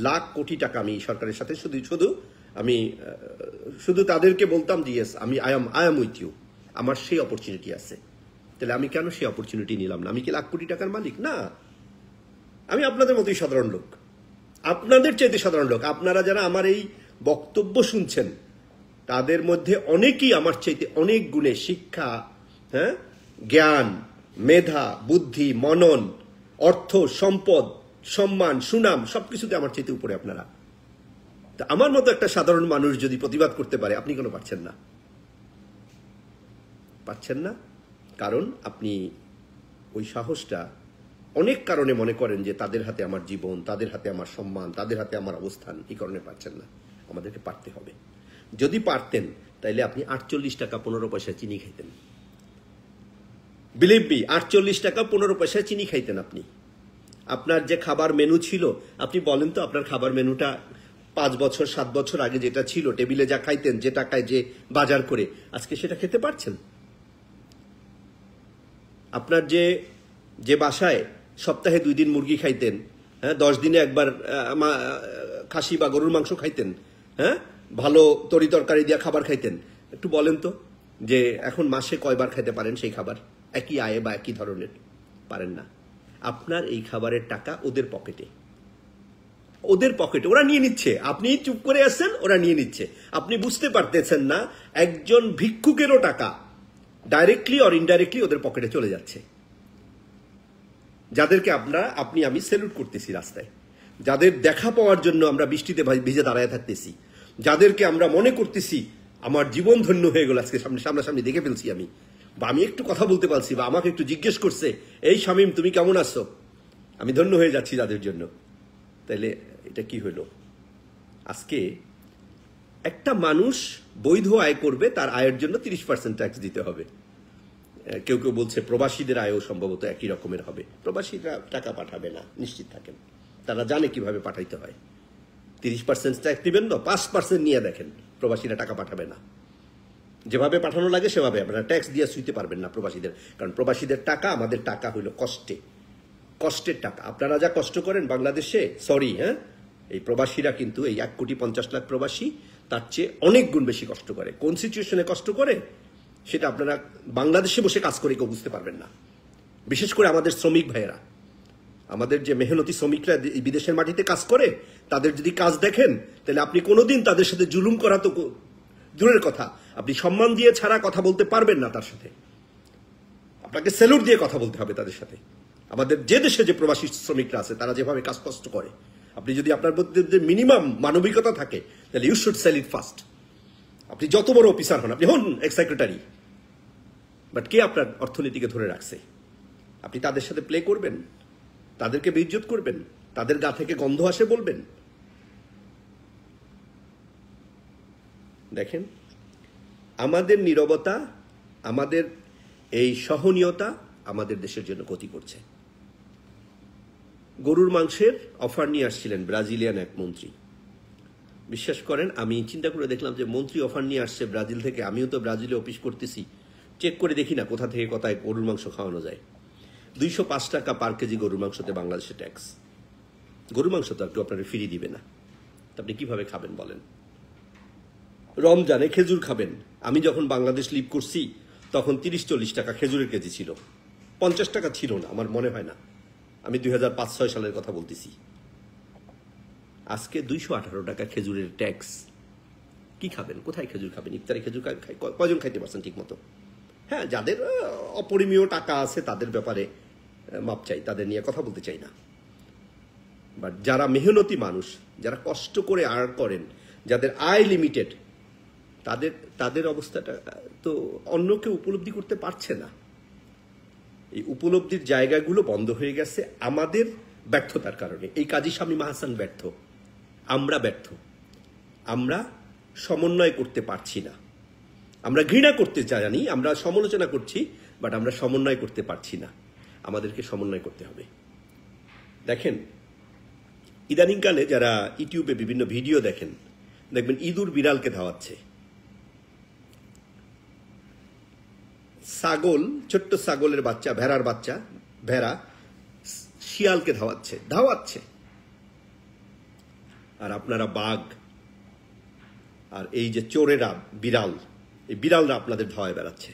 লাখ কোটি টাকা আমি সরকারের সাথে আমি শুধু তাদেরকে বলতাম যে ইয়েস আমি আই এম উইথ ইউ, আমার সেই অপরচুনিটি আছে। তাহলে আমি কেন সেই অপরচুনিটি নিলাম না? আমি কি লাখ কোটি টাকার মালিক না? আমি আপনাদের মতোই সাধারণ লোক, আপনাদের চাইতে সাধারণ লোক। আপনারা যারা আমার এই বক্তব্য শুনছেন তাদের মধ্যে অনেকেই আমার চাইতে অনেক গুণে শিক্ষা, হ্যাঁ, জ্ঞান, মেধা, বুদ্ধি, মনন, অর্থ, সম্পদ, সম্মান, সুনাম সবকিছুতে আমার চাইতে উপরে আপনারা। তা আমার মতো একটা সাধারণ মানুষ যদি প্রতিবাদ করতে পারে, আপনি কেন পারছেন না? পারছেন না কারণ আপনি ওই সাহসটা অনেক কারণে মনে করেন যে তাদের হাতে আমার জীবন, তাদের হাতে আমার সম্মান, তাদের হাতে আমার অবস্থান, এই কারণে পারছেন না। আমাদেরকে পারতে হবে। যদি পারতেন তাইলে আপনি 48 টাকা 15 পয়সা চিনি খাইতেন। বিলিভ মি, 48 টাকা 15 পয়সা চিনি খাইতেন আপনি। আপনার যে খাবার মেনু ছিল, আপনি বলেন তো আপনার খাবার মেনুটা 5 বছর 7 বছর আগে যেটা ছিল, টেবিলে যা খাইতেন, যে টাকায় যে বাজার করে, আজকে সেটা খেতে পারছেন? আপনার যে বাসায় সপ্তাহে 2 দিন মুরগি খাইতেন, হ্যাঁ, 10 দিনে একবার খাসি বা গরুর মাংস খাইতেন, হ্যাঁ, ভালো তরি তরকারি দিয়ে খাবার খাইতেন, একটু বলেন তো যে এখন মাসে কয়বার খাইতে পারেন সেই খাবার? একই আয়ে বা একই ধরনের পারেন না। আপনার এই খাবারের টাকা ওদের পকেটে, ওরা নিয়ে নিচ্ছে। আপনি চুপ করে আছেন, ওরা নিয়ে নিচ্ছে। আপনি বুঝতে পারতেছেন না একজন ভিক্ষুকেরও টাকা ডাইরেক্টলি অর ইনডাইরেক্টলি ওদের পকেটে চলে যাচ্ছে। যাদেরকে আমি স্যালুট করতেছি রাস্তায়, যাদের দেখা পাওয়ার জন্য আমরা বৃষ্টিতে ভিজে দাঁড়ায় থাকতেছি, যাদেরকে আমরা মনে করতেছি আমার জীবন ধন্য হয়ে গেল আজকে সামনাসামনি দেখে ফেলছি আমি, বা আমি একটু কথা বলতে পারছি, বা আমাকে একটু জিজ্ঞেস করছে এই শামীম তুমি কেমন আছো, আমি ধন্য হয়ে যাচ্ছি তাদের জন্য। তাইলে এটা কি হলো? আজকে একটা মানুষ বৈধ আয় করবে, তার আয়ের জন্য 30% ট্যাক্স দিতে হবে। কেউ কেউ বলছে প্রবাসীদের আয়ও সম্ভবত একই রকমের হবে। প্রবাসীরা টাকা পাঠাবে না, নিশ্চিত থাকেন, তারা জানে কিভাবে পাঠাইতে হয়। 30% ট্যাক্স দিবেন না, 5% নিয়ে দেখেন, প্রবাসীরা টাকা পাঠাবে না। যেভাবে পাঠানো লাগে সেভাবে আপনারা ট্যাক্স দিয়ে শুইতে পারবেন না প্রবাসীদের, কারণ প্রবাসীদের টাকা আমাদের টাকা হইল কষ্টের টাকা। আপনারা যা কষ্ট করেন বাংলাদেশে, সরি, হ্যাঁ, এই প্রবাসীরা কিন্তু এই 1,50,00,000 প্রবাসী তার চেয়ে অনেক গুণ বেশি কষ্ট করে। কোন সিচুয়েশনে কষ্ট করে সেটা আপনারা বাংলাদেশে বসে কাজ করে কেউ বুঝতে পারবেন না। বিশেষ করে আমাদের শ্রমিক ভাইয়েরা, আমাদের যে মেহনতি শ্রমিকরা বিদেশের মাটিতে কাজ করে, তাদের যদি কাজ দেখেন তাহলে আপনি কোনোদিন তাদের সাথে জুলুম করা তো দূরের কথা, আপনি সম্মান দিয়ে ছাড়া কথা বলতে পারবেন না তার সাথে। আপনাকে স্যালুট দিয়ে কথা বলতে হবে তাদের সাথে। আমাদের যে দেশে যে প্রবাসী শ্রমিকরা আছে তারা যেভাবে কাজ কষ্ট করে, আপনি যদি আপনার মধ্যে মিনিমাম মানবিকতা থাকে তাহলে ইউ শুড স্যালুট ফার্স্ট। আপনি যত বড় অফিসার হন, আপনি হন এক সেক্রেটারি, বাট কে আপনার অর্থনীতিকে ধরে রাখছে? আপনি তাদের সাথে প্লে করবেন, তাদেরকে বেইজ্জত করবেন, তাদের গা থেকে গন্ধ আসে বলবেন? দেখেন, আমাদের নীরবতা, আমাদের এই সহনীয়তা আমাদের দেশের জন্য ক্ষতি করছে। গরুর মাংসের অফার নিয়ে আসছিলেন ব্রাজিলিয়ান এক মন্ত্রী। বিশ্বাস করেন, আমি চিন্তা করে দেখলাম যে মন্ত্রী অফার নিয়ে আসছে ব্রাজিল থেকে, আমিও তো ব্রাজিলে অফিস করতেছি, চেক করে দেখি না কোথা থেকে কোথায় গরুর মাংস খাওয়ানো যায়। 205 টাকা পার কেজি গরুর মাংসতে বাংলাদেশে ট্যাক্স। গরুর মাংস তো একটু আপনারা ফ্রি দিবে না, আপনি কিভাবে খাবেন বলেন? রমজানে খেজুর খাবেন। আমি যখন বাংলাদেশ লিভ করছি তখন 30-40 টাকা খেজুরের কেজি ছিল, 50 টাকা ছিল না, আমার মনে হয় না। আমি 2005-06 সালের কথা বলতেছি। আজকে 218 টাকা খেজুরের ট্যাক্স। কি খাবেন? কোথায় খেজুর খাবেন? ইফতারে খেজুর কয়জন খাইতে পারছেন ঠিক মতো? হ্যাঁ, যাদের অপরিমেয় টাকা আছে তাদের ব্যাপারে মাপ চাই, তাদের নিয়ে কথা বলতে চাই না। বাট যারা মেহনতি মানুষ, যারা কষ্ট করে আর্ন করেন, যাদের আয় লিমিটেড, তাদের অবস্থাটা তো অন্য কেউ উপলব্ধি করতে পারছে না। এই উপলব্ধির জায়গাগুলো বন্ধ হয়ে গেছে আমাদের ব্যর্থতার কারণে। এই কাজী শামীম আহসান ব্যর্থ, আমরা ব্যর্থ। আমরা সমন্বয় করতে পারছি না। আমরা ঘৃণা করতে জানি, আমরা সমালোচনা করছি, বাট আমরা সমন্বয় করতে পারছি না। আমাদেরকে সমন্বয় করতে হবে। দেখেন, ইদানিংকালে যারা ইউটিউবে বিভিন্ন ভিডিও দেখেন, দেখবেন ইঁদুর বিড়ালকে ধাওয়াচ্ছে, ছাগল, ছোট্ট ছাগলের বাচ্চা, ভেড়ার বাচ্চা, ভেড়া শিয়ালকে ধাওয়াচ্ছে। আর আপনারা বাঘ, আর এই যে চোরেরা বিড়াল, এই বিড়ালরা আপনাদের ধাওয়ায় বেড়াচ্ছে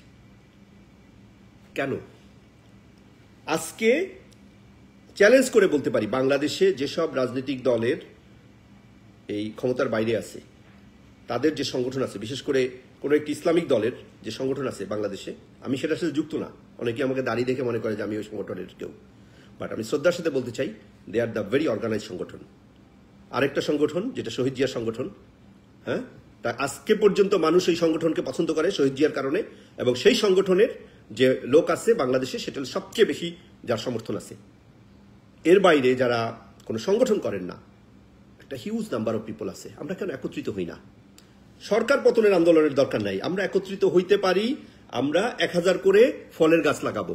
কেন? আজকে চ্যালেঞ্জ করে বলতে পারি, বাংলাদেশে যেসব রাজনৈতিক দলের এই ক্ষমতার বাইরে আছে, তাদের যে সংগঠন আছে, বিশেষ করে কোনো একটি ইসলামিক দলের যে সংগঠন আছে বাংলাদেশে, আমি সেটার সাথে যুক্ত না, অনেকে আমাকে দাড়ি দেখে মনে করে যে আমি ওই সংগঠনের কেউ, বাট আমি শ্রদ্ধার সাথে বলতে চাই, দে আর দ্য ভেরি অর্গানাইজ সংগঠন। আরেকটা সংগঠন যেটা শহীদ জিয়া সংগঠন, হ্যাঁ, তা আজকে পর্যন্ত মানুষ এই সংগঠনকে পছন্দ করে শহীদ জিয়ার কারণে, এবং সেই সংগঠনের যে লোক আছে বাংলাদেশে সেটা সবচেয়ে বেশি যার সমর্থন আছে। এর বাইরে যারা কোনো সংগঠন করেন না, একটা হিউজ নাম্বার অফ পিপল আছে। আমরা কেন একত্রিত হই না? সরকার পতনের আন্দোলনের দরকার নাই, আমরা একত্রিত হইতে পারি। আমরা 1000 করে ফলের গাছ লাগাবো,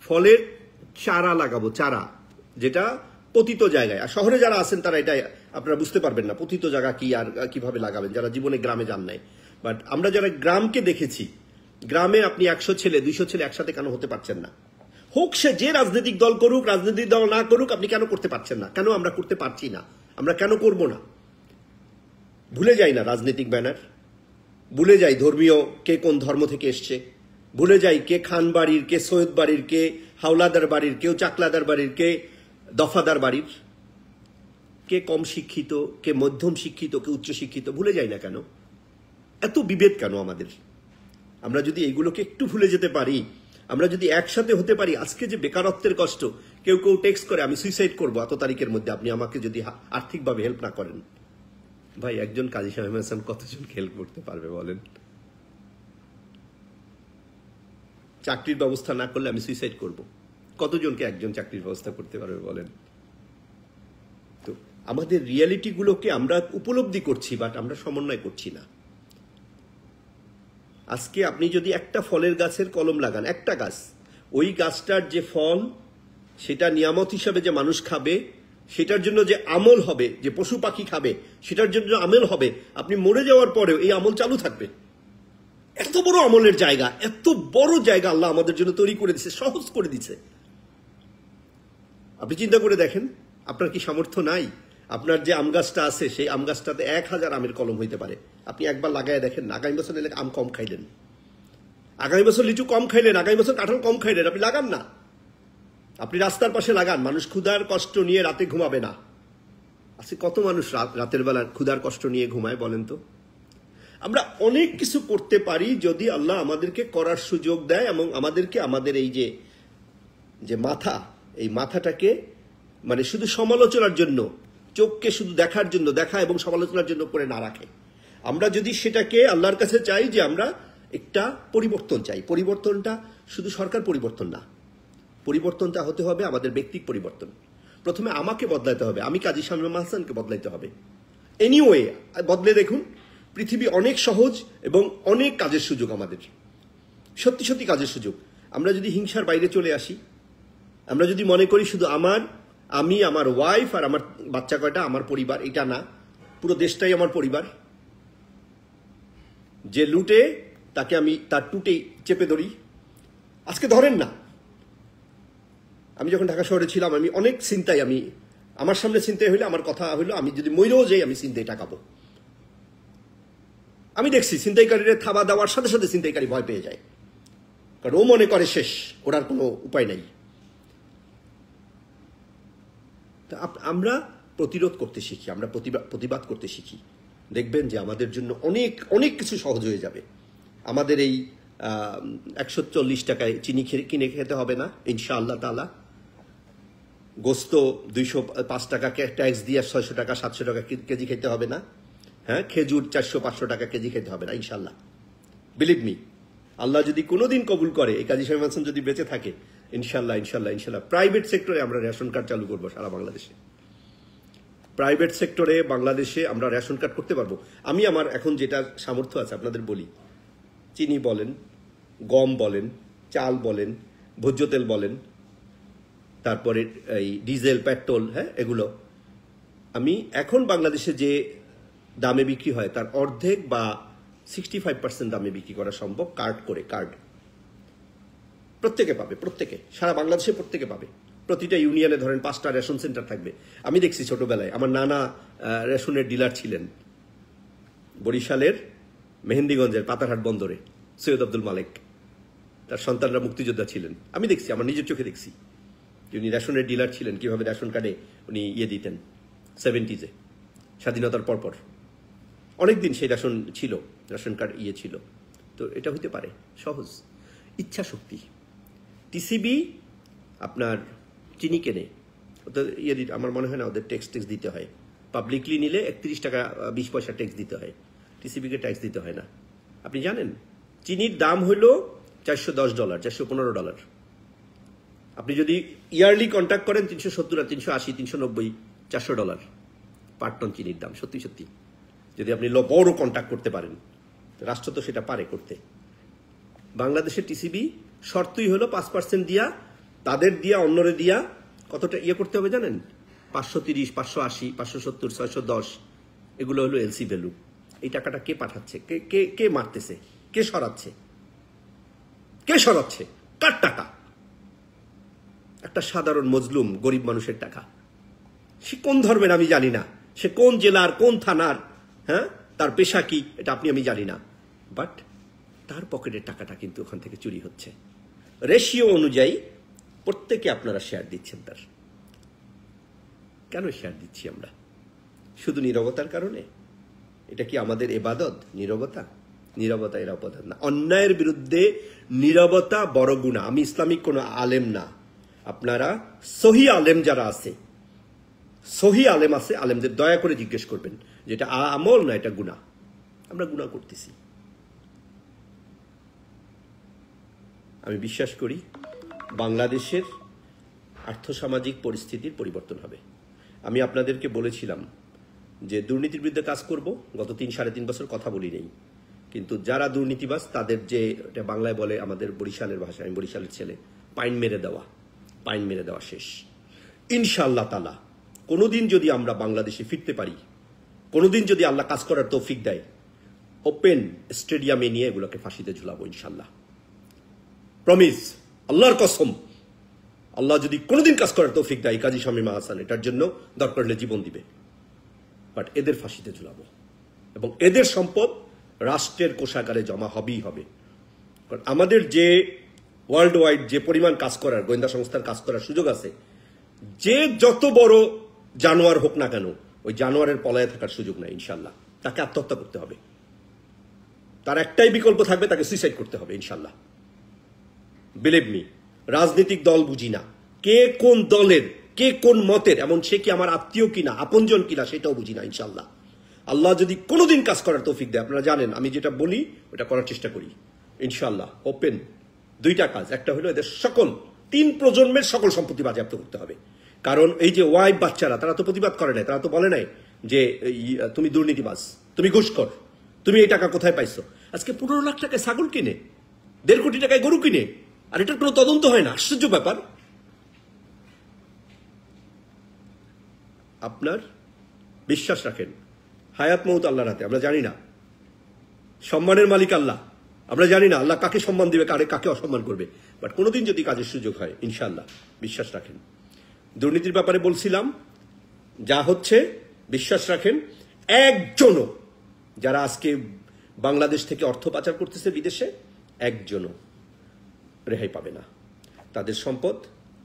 ফলের চারা লাগাবো, চারা যেটা পতিত জায়গায়। আর শহরে যারা আছেন তারা এটা আপনারা বুঝতে পারবেন না পতিত জায়গা কি আর কিভাবে লাগাবেন, যারা জীবনে গ্রামে যান নাই। বাট আমরা যারা গ্রামকে দেখেছি, গ্রামে আপনি 100 ছেলে 200 ছেলে একসাথে কেন হতে পারছেন না? হোক সে যে রাজনৈতিক দল করুক, রাজনৈতিক দল না করুক, আপনি কেন করতে পারছেন না? কেন আমরা করতে পারছি না? আমরা কেন করব না? ভুলে যাই না রাজনৈতিক ব্যানার, ভুলে যাই ধর্মীয় কে কোন ধর্ম থেকে এসছে, ভুলে যাই কে খান বাড়ির, কে সৈয়দ বাড়ির, কে হাওলাদার বাড়ির, কেউ চাকলাদার বাড়ির, কে দফাদার বাড়ির, কে কম শিক্ষিত, কে মধ্যম শিক্ষিত, কে উচ্চ শিক্ষিত। ভুলে যাই না কেন? এত বিভেদ কেন আমাদের? আমরা যদি এইগুলোকে একটু ভুলে যেতে পারি, আমরা যদি একসাথে হতে পারি, আজকে যে বেকারত্বের কষ্ট, কেউ কেউ টেক্সট করে আমি সুইসাইড করবো এত তারিখের মধ্যে, আপনি আমাকে যদি আর্থিকভাবে হেল্প না করেন। ভাই, একজন কাজী শামীম হাসান কতজনকে হেল্প করতে পারবে বলেন? চাকরির ব্যবস্থা না করলে আমি সুইসাইড করব, কতজনকে একজন চাকরির ব্যবস্থা করতে পারবে বলেন? তো আমাদের রিয়ালিটি গুলোকে আমরা উপলব্ধি করছি, বাট আমরা সমন্বয় করছি না। আজকে আপনি যদি একটা ফলের গাছের কলম লাগান, একটা গাছ, ওই গাছটার যে ফল সেটা নিয়ামত হিসাবে যে মানুষ খাবে, সেটার জন্য যে আমল হবে, যে পশু পাখি খাবে সেটার জন্য আমল হবে, আপনি মরে যাওয়ার পরেও এই আমল চালু থাকবে। এত বড় আমলের জায়গা, এত বড় জায়গা আল্লাহ আমাদের জন্য তৈরি করে দিচ্ছে, সহজ করে দিচ্ছে। আপনি চিন্তা করে দেখেন, আপনার কি সামর্থ্য নাই? আপনার যে আম গাছটা আছে সেই আম গাছটাতে 1000 আমের কলম হইতে পারে, আপনি একবার লাগায় দেখেন। আগামী বছর এলে আম কম খাইলেন, আগামী বছর লিচু কম খাইলেন, আগামী বছর কাঁঠাল কম খাইলেন, আপনি লাগান না। আপনি রাস্তার পাশে লাগান, মানুষ ক্ষুধার কষ্ট নিয়ে রাতে ঘুমাবে না। আজকে কত মানুষ রাতের বেলা ক্ষুধার কষ্ট নিয়ে ঘুমায় বলেন তো? আমরা অনেক কিছু করতে পারি যদি আল্লাহ আমাদেরকে করার সুযোগ দেয়, এবং আমাদেরকে আমাদের এই যে মাথা, এই মাথাটাকে মানে শুধু সমালোচনার জন্য, চোখকে শুধু দেখার জন্য, দেখা এবং সমালোচনার জন্য করে না রাখে। আমরা যদি সেটাকে আল্লাহর কাছে চাই যে আমরা একটা পরিবর্তন চাই, পরিবর্তনটা শুধু সরকার পরিবর্তন না, পরিবর্তনটা হতে হবে আমাদের ব্যক্তিক পরিবর্তন। প্রথমে আমাকে বদলাতে হবে, আমি কাজী শামীম হাসানকে বদলাইতে হবে। এনিওয়ে বদলে দেখুন, পৃথিবী অনেক সহজ এবং অনেক কাজের সুযোগ আমাদের, সত্যি সত্যি কাজের সুযোগ। আমরা যদি হিংসার বাইরে চলে আসি, আমরা যদি মনে করি শুধু আমি, আমার ওয়াইফ আর আমার বাচ্চা কয়টা আমার পরিবার, এটা না, পুরো দেশটাই আমার পরিবার। যে লুটে তাকে আমি তার টুটেই চেপে ধরি। আজকে ধরেন না, আমি যখন ঢাকা শহরে ছিলাম, আমি অনেক চিন্তায়, আমার সামনে চিন্তাই হইলে আমার কথা হইলো আমি যদি মইরেও যাই আমি চিন্তায় টাকাবো। আমি দেখছি ছিনতাইকারীরা থাবা দেওয়ার সাথে সাথে ছিনতাইকারী ভয় পেয়ে যায়, কারণ ও মনে করে শেষ, ওর আর কোনো উপায় নাই। আমরা প্রতিরোধ করতে শিখি, আমরা প্রতিবাদ করতে শিখি, দেখবেন যে আমাদের জন্য অনেক অনেক কিছু সহজ হয়ে যাবে। আমাদের এই 140 টাকায় চিনি কিনে খেতে হবে না ইনশাআল্লাহ তাআলা। গোস্ত 205 টাকা ট্যাক্স দিয়ে 600 টাকা 700 টাকা কেজি খেতে হবে না। হ্যাঁ, খেজুর 400-500 টাকা কেজি খেতে হবে না ইনশাআল্লাহ। বিলিভ মি, আল্লাহ যদি কোনোদিন কবুল করে, এই কাজী শামীম হাসান যদি বেঁচে থাকে, ইনশাআল্লাহ ইনশাআল্লাহ ইনশাআল্লাহ প্রাইভেট সেক্টরে আমরা রেশন কার্ড চালু করবো সারা বাংলাদেশে। প্রাইভেট সেক্টরে বাংলাদেশে আমরা রেশন কার্ড করতে পারবো। আমি আমার এখন যেটা সামর্থ্য আছে আপনাদের বলি, চিনি বলেন, গম বলেন, চাল বলেন, ভোজ্য তেল বলেন, তারপরে এই ডিজেল, পেট্রোল, হ্যাঁ, এগুলো আমি এখন বাংলাদেশে যে দামে বিক্রি হয় তার অর্ধেক বা 65% দামে বিক্রি করা সম্ভব, কার্ড করে। কার্ড প্রত্যেকে পাবে, প্রত্যেকে, সারা বাংলাদেশে প্রত্যেকে পাবে। প্রতিটা ইউনিয়নে ধরেন 5টা রেশন সেন্টার থাকবে। আমি দেখছি ছোটবেলায়, আমার নানা রেশনের ডিলার ছিলেন বরিশালের মেহেন্দিগঞ্জের পাতারহাট বন্দরে, সৈয়দ আব্দুল মালিক, তার সন্তানরা মুক্তিযোদ্ধা ছিলেন। আমি দেখছি, আমার নিজের চোখে দেখছি উনি রেশনের ডিলার ছিলেন, কিভাবে রেশন কার্ডে উনি দিতেন 70s স্বাধীনতার পরপর। অনেকদিন সেই রেশন কার্ড ছিল। তো এটা হতে পারে, সহজ ইচ্ছা শক্তি। টিসিবি আপনার চিনি কেনে, আমার মনে হয় না ওদের ট্যাক্স দিতে হয়। পাবলিকলি নিলে 31 টাকা 20 পয়সা ট্যাক্স দিতে হয়, টিসিবিকে ট্যাক্স দিতে হয় না। আপনি জানেন চিনির দাম হইল $410, $415। আপনি যদি ইয়ারলি কন্ট্যাক্ট করেন 370, 380, 390, $400 পার টন চিনির দাম। সত্যি সত্যি যদি আপনি বড় কন্ট্যাক্ট করতে পারেন, রাষ্ট্র তো সেটা পারে করতে। বাংলাদেশের টিসিবি শর্তই হলো 5% দিয়া, তাদের দিয়া অন্যরে দিয়া কতটা করতে হবে জানেন? 530, 580, 570, 610 এগুলো হলো এলসি ভ্যালু। এই টাকাটা কে পাঠাচ্ছে? কে মারতেছে? কে সরাচ্ছে? কার টাকা? একটা সাধারণ মজলুম গরিব মানুষের টাকা। সে কোন ধর্মের আমি জানি না, সে কোন জেলার কোন থানার, হ্যাঁ, তার পেশা কি এটা আমি জানি না, বাট তার পকেটের টাকাটা কিন্তু ওখান থেকে চুরি হচ্ছে। রেশিও অনুযায়ী প্রত্যেকে আপনারা শেয়ার দিচ্ছেন তার। কেন শেয়ার দিচ্ছি আমরা? শুধু নীরবতার কারণে? এটা কি আমাদের ইবাদত? নীরবতা এর অপরাধ না। অন্যায়ের বিরুদ্ধে নীরবতা বড় গুনাহ। আমি ইসলামিক কোনো আলেম না, আপনারা সহি আলেম যারা আছে, আলেমদের দয়া করে জিজ্ঞেস করবেন যেটা আমল না, এটা গুনাহ। আমরা গুনাহ করতেছি। আমি বিশ্বাস করি বাংলাদেশের আর্থসামাজিক পরিস্থিতির পরিবর্তন হবে। আমি আপনাদেরকে বলেছিলাম যে দুর্নীতির বিরুদ্ধে কাজ করব। গত 3-3.5 বছর কথা বলি নেই, কিন্তু যারা দুর্নীতিবাজ তাদের যে বাংলায় বলে, আমাদের বরিশালের ভাষায়, আমি বরিশালের ছেলে, পাইন মেরে দেওয়া শেষ। ইনশাআল্লাহ তাআলা কোনোদিন যদি আমরা বাংলাদেশে ফিরতে পারি, কোনোদিন যদি আল্লাহ কাজ করার তৌফিক দেয়, ওপেন স্টেডিয়ামে নিয়ে এগুলোকে ফাঁসিতে ঝুলাবো ইনশাআল্লাহ। প্রমিস, আল্লাহর কসম। আল্লাহ যদি কোনোদিন কাজ করার তৌফিক দেয়, কাজী শামীমা হাসান এটার জন্য দরকার হলে জীবন দিবে, বাট এদের ফাঁসিতে ঝুলাবো। এবং এদের সম্পদ রাষ্ট্রের কোষাগারে জমা হবেই হবে। কারণ আমাদের যে ওয়ার্ল্ড ওয়াইড যে পরিমাণ কাজ করার, গোয়েন্দা সংস্থার কাজ করার সুযোগ আছে, যে যত বড় জানোয়ার হোক না কেন, ওই জানোয়ারের পলায়ে থাকার সুযোগ নাই ইনশাল্লাহ। তাকে আত্মহত্যা করতে হবে, তার একটাই বিকল্প থাকবে, তাকে সুইসাইড করতে হবে ইনশাল্লাহ। বিলিভ মি, রাজনৈতিক দল বুঝি না, কে কোন দলের, কে কোন মতের, এমন সে কি আমার আত্মীয় কিনা, আপনজন কিনা, সেটাও বুঝি না ইনশাল্লাহ। আল্লাহ যদি কোনোদিন কাজ করার তৌফিক দেয়, আপনারা জানেন আমি যেটা বলি ওটা করার চেষ্টা করি ইনশাল্লাহ। ওপেন 2টা কাজ, একটা হলো এদের 3 প্রজন্মের সকল সম্পত্তি বাজেয়াপ্ত করতে হবে। কারণ এই যে ওয়াইফ বাচ্চারা, তারা তো প্রতিবাদ করে নাই, তারা তো বলে নাই যে তুমি দুর্নীতিবাজ, তুমি ঘুষখোর, তুমি এই টাকা কোথায় পাইছো। আজকে 15 লাখ টাকায় ছাগল কিনে, 1.5 কোটি টাকায় গরু কিনে, আর এটার কোনো তদন্ত হয় না। আশ্চর্য ব্যাপার। আপনার বিশ্বাস রাখেন, হায়াত মউত আল্লাহর হাতে, আমরা জানি না। সম্মানের মালিক আল্লাহ, আমরা জানি না আল্লাহ কাকে সম্মান দিবে, কাকে অসম্মান করবে, বাট কোনোদিন যদি কাজের সুযোগ হয় ইনশাআল্লাহ বিশ্বাস রাখেন। দুর্নীতির ব্যাপারে বলছিলাম, যা হচ্ছে বিশ্বাস রাখেন, একজনও যারা আজকে বাংলাদেশ থেকে অর্থ পাচার করতেছে বিদেশে, একজনও রেহাই পাবে না। তাদের সম্পদ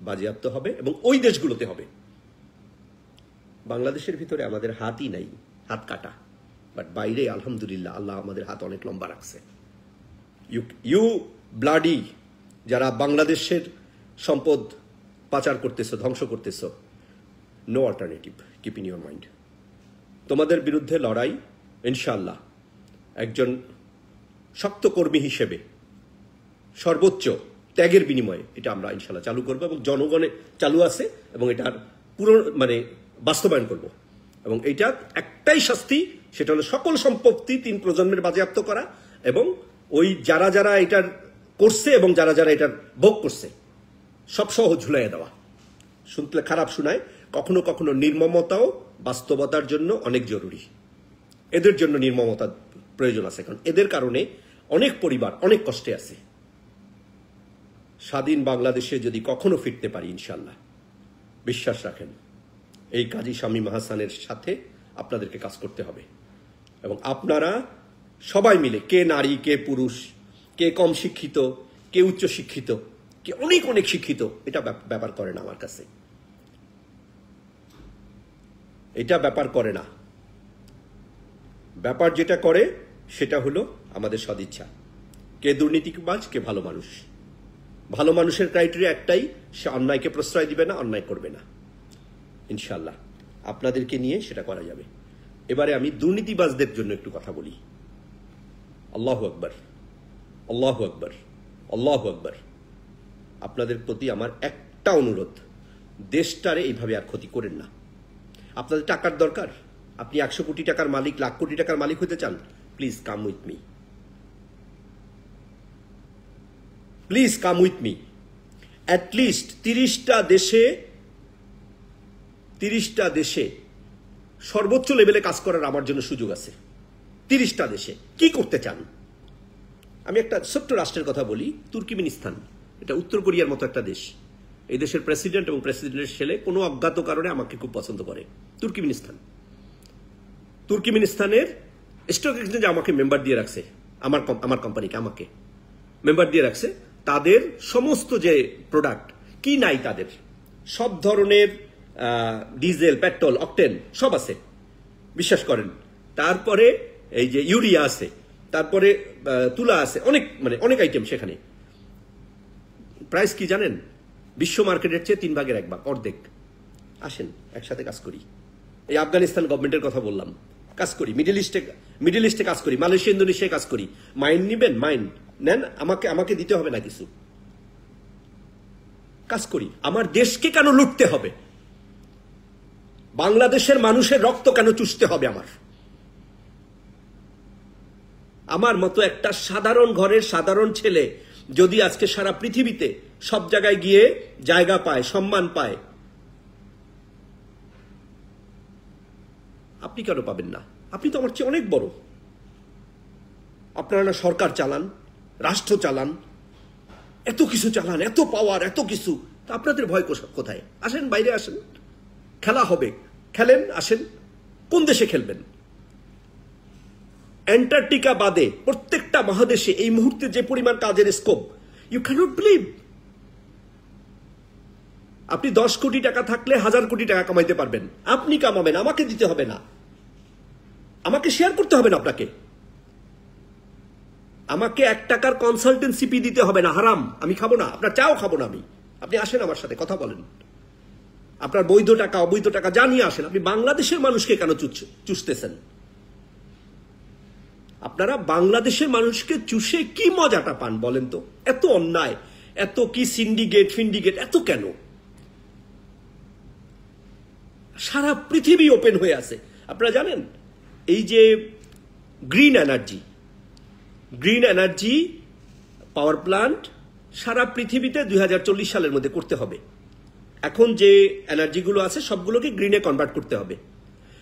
বাজেয়াপ্ত হবে এবং ওই দেশগুলোতে হবে। বাংলাদেশের ভিতরে আমাদের হাতই নাই, হাত কাটা, বাট বাইরে আলহামদুলিল্লাহ আল্লাহ আমাদের হাত অনেক লম্বা রাখছে। ইউ ব্লাডি যারা বাংলাদেশের সম্পদ পাচার করতেছ, ধ্বংস করতেছ, no alternative, keep in your mind. তোমাদের বিরুদ্ধে লড়াই ইনশাআল্লাহ একজন শক্ত কর্মী হিসেবে সর্বোচ্চ ত্যাগের বিনিময়ে এটা আমরা ইনশাআল্লাহ চালু করব এবং জনগণে চালু আছে এবং এটার পুরো বাস্তবায়ন করব। এবং এটা একটাই শাস্তি, সেটা হলো সকল সম্পত্তি 3 প্রজন্মের বাজেয়াপ্ত করা এবং ওই যারা যারা এটার করছে এবং যারা যারা এটার ভোগ করছে সব সহ ঝুলাইয়া দেওয়া। শুনতে খারাপ শোনায়, কখনো কখনো নির্মমতাও বাস্তবতার জন্য অনেক জরুরি। এদের জন্য নির্মমতার প্রয়োজন আছে, কারণ এদের কারণে অনেক পরিবার অনেক কষ্টে আছে। স্বাধীন বাংলাদেশে যদি কখনো ফিরতে পারি ইনশাল্লাহ, বিশ্বাস রাখেন এই কাজী শামীম আহসানের সাথে আপনাদেরকে কাজ করতে হবে এবং আপনারা সবাই মিলে, কে নারী কে পুরুষ, কে কম শিক্ষিত কে উচ্চ শিক্ষিত কে অনেক অনেক শিক্ষিত, এটা ব্যাপার করে না আমার কাছে, এটা ব্যাপার করে না। ব্যাপার যেটা করে সেটা হলো আমাদের সদিচ্ছা। কে দুর্নীতিবাজ কে ভালো মানুষ। ভালো মানুষের ক্রাইটেরিয়া একটাই, সে অন্যায়কে প্রশ্রয় দিবে না, অন্যায় করবে না। ইনশাল্লাহ আপনাদেরকে নিয়ে সেটা করা যাবে। এবারে আমি দুর্নীতিবাজদের জন্য একটু কথা বলি। আল্লাহু আকবার, আল্লাহু আকবার, আল্লাহু আকবার। আপনাদের প্রতি আমার একটা অনুরোধ, দেশটারে এইভাবে আর ক্ষতি করেন না। আপনাদের টাকার দরকার, আপনি 100 কোটি টাকার মালিক, লাখ কোটি টাকার মালিক হতে চান, please come with me, please come with me. At least 30টা দেশে সর্বোচ্চ লেভেলে কাজ করার আমার জন্য সুযোগ আছে। 30টা দেশে কি করতে চান? আমি একটা ছোট্ট রাষ্ট্রের কথা বলি, তুর্কিমিনিস্তান। এটা উত্তর কোরিয়ার মতো একটা দেশ। এই দেশের প্রেসিডেন্ট এবং প্রেসিডেন্টের ছেলে কোনো অজ্ঞাত কারণে আমাকে খুব পছন্দ করে। তুর্কিমিনিস্তানের স্টক এক্সচেঞ্জ আমাকে মেম্বার দিয়ে রাখছে, আমার কোম্পানিকে আমাকে মেম্বার দিয়ে রাখছে। তাদের সমস্ত যে প্রোডাক্ট, কি নাই তাদের, সব ধরনের ডিজেল, পেট্রোল, অকটেন সব আছে, বিশ্বাস করেন। তারপরে এই যে ইউরিয়া আছে, তারপরে তুলা আছে, অনেক আইটেম সেখানে। প্রাইস কি জানেন? বিশ্ব মার্কেটের চেয়ে 3 ভাগের 1 ভাগ, অর্ধেক। আসেন একসাথে কাজ করি। এই আফগানিস্তান গভর্নমেন্টের কথা বললাম, কাজ করি। মিডল ইস্টে কাজ করি, মালয়েশিয়া, ইন্দোনেশিয়ায় কাজ করি। মাইন নিবেন, মাইন নেন, আমাকে দিতে হবে না কিছু, কাজ করি। আমার দেশকে কেন লুটতে হবে? বাংলাদেশের মানুষের রক্ত কেন চুষতে হবে? আমার মতো একটা সাধারণ ঘরের সাধারণ ছেলে যদি আজকে সারা পৃথিবীতে সব জায়গায় গিয়ে জায়গা পায়, সম্মান পায়, আপনি কেন পাবেন না? আপনি তো আমার চেয়ে অনেক বড়। আপনারা না সরকার চালান, রাষ্ট্র চালান, এত কিছু চালান, এত পাওয়ার, এত কিছু, তা আপনাদের ভয় কোথায়? আসেন, বাইরে আসেন, খেলা হবে, খেলেন, আসেন। কোন দেশে খেলবেন? অ্যান্টার্কটিকা বাদে প্রত্যেকটা মহাদেশে এই মুহূর্তে যে পরিমাণ কাজের স্কোপ, ইউ ক্যানট বিলিভ। আপনি 10 কোটি টাকা থাকলে 1000 কোটি টাকা কামাইতে পারবেন। আপনি কামাবেন, আমাকে দিতে হবে না, আমাকে শেয়ার করতে হবে না আপনাকে। আমাকে 1 টাকার কনসালটেন্সি ফি দিতে হবে না, হারাম। আমি খাবো না, আপনার চাও খাবো না আমি। আপনি আসেন আমার সাথে কথা বলেন, আপনার বৈধ টাকা অবৈধ টাকা জানিয়ে আসেন। আপনি বাংলাদেশের মানুষকে কেন চুষতেছেন? আপনারা বাংলাদেশের মানুষকে চুষে কি মজাটা পান বলেন তো? এত অন্যায়, এত কি ফিন্ডিগেট এত কেন? সারা পৃথিবী ওপেন হয়ে আছে। আপনারা জানেন এই যে গ্রিন এনার্জি পাওয়ার প্লান্ট সারা পৃথিবীতে 2040 সালের মধ্যে করতে হবে। এখন যে এনার্জিগুলো আছে সবগুলোকে গ্রিনে কনভার্ট করতে হবে।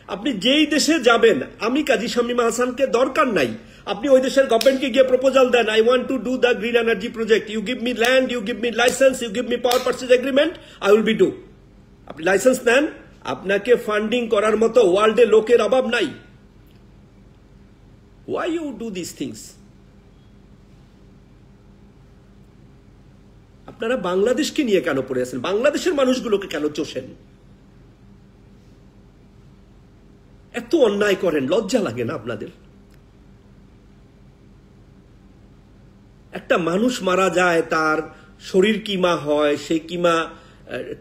আপনি যেই দেশে যাবেন, আমি কাজী শামীম আহসানকে দরকার নাই, আপনি ওই দেশের গভর্নমেন্টকে গিয়ে প্রপোজাল দেন, I want to do the green energy project, you give me land, you give me license, you give me power purchase agreement, I will be do. আপনি লাইসেন্স নেন, আপনাকে ফান্ডিং করার মতো ওয়ার্ল্ডে লোকের অভাব নাই। Why you do these things? আপনারা বাংলাদেশকে নিয়ে কেন পড়ে আছেন? বাংলাদেশের মানুষগুলোকে কেন চোষেন? এত অন্যায় করেন, লজ্জা লাগে না আপনাদের? একটা মানুষ মারা যায়, তার শরীর কিমা হয়, সেই কিমা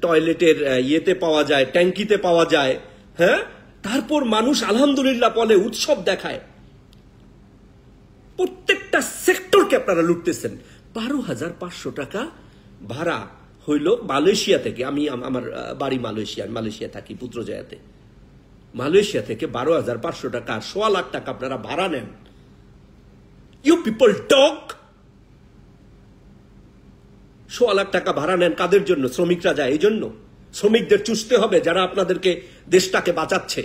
টয়লেটের ইয়েতে পাওয়া যায়, ট্যাঙ্কিতে পাওয়া যায়, হ্যাঁ, তারপর মানুষ আলহামদুলিল্লাহ বলে, উৎসব দেখায়। প্রত্যেকটা সেক্টরকে আপনারা লুটতেছেন। 12,500 টাকা ভাড়া হইল মালয়েশিয়া থেকে। আমার বাড়ি মালয়েশিয়া থাকি, পুত্রজয়াতে। মালয়েশিয়া থেকে 12,500 টাকা, 1.25 লাখ টাকা আপনারা ভাড়া নেন। You people talk. 1.25 লাখ টাকা ভাড়া নেন কাদের জন্য? শ্রমিকরা যায় এই জন্য। শ্রমিকদের চুষতে হবে যারা আপনাদেরকে, দেশটাকে বাঁচাচ্ছে।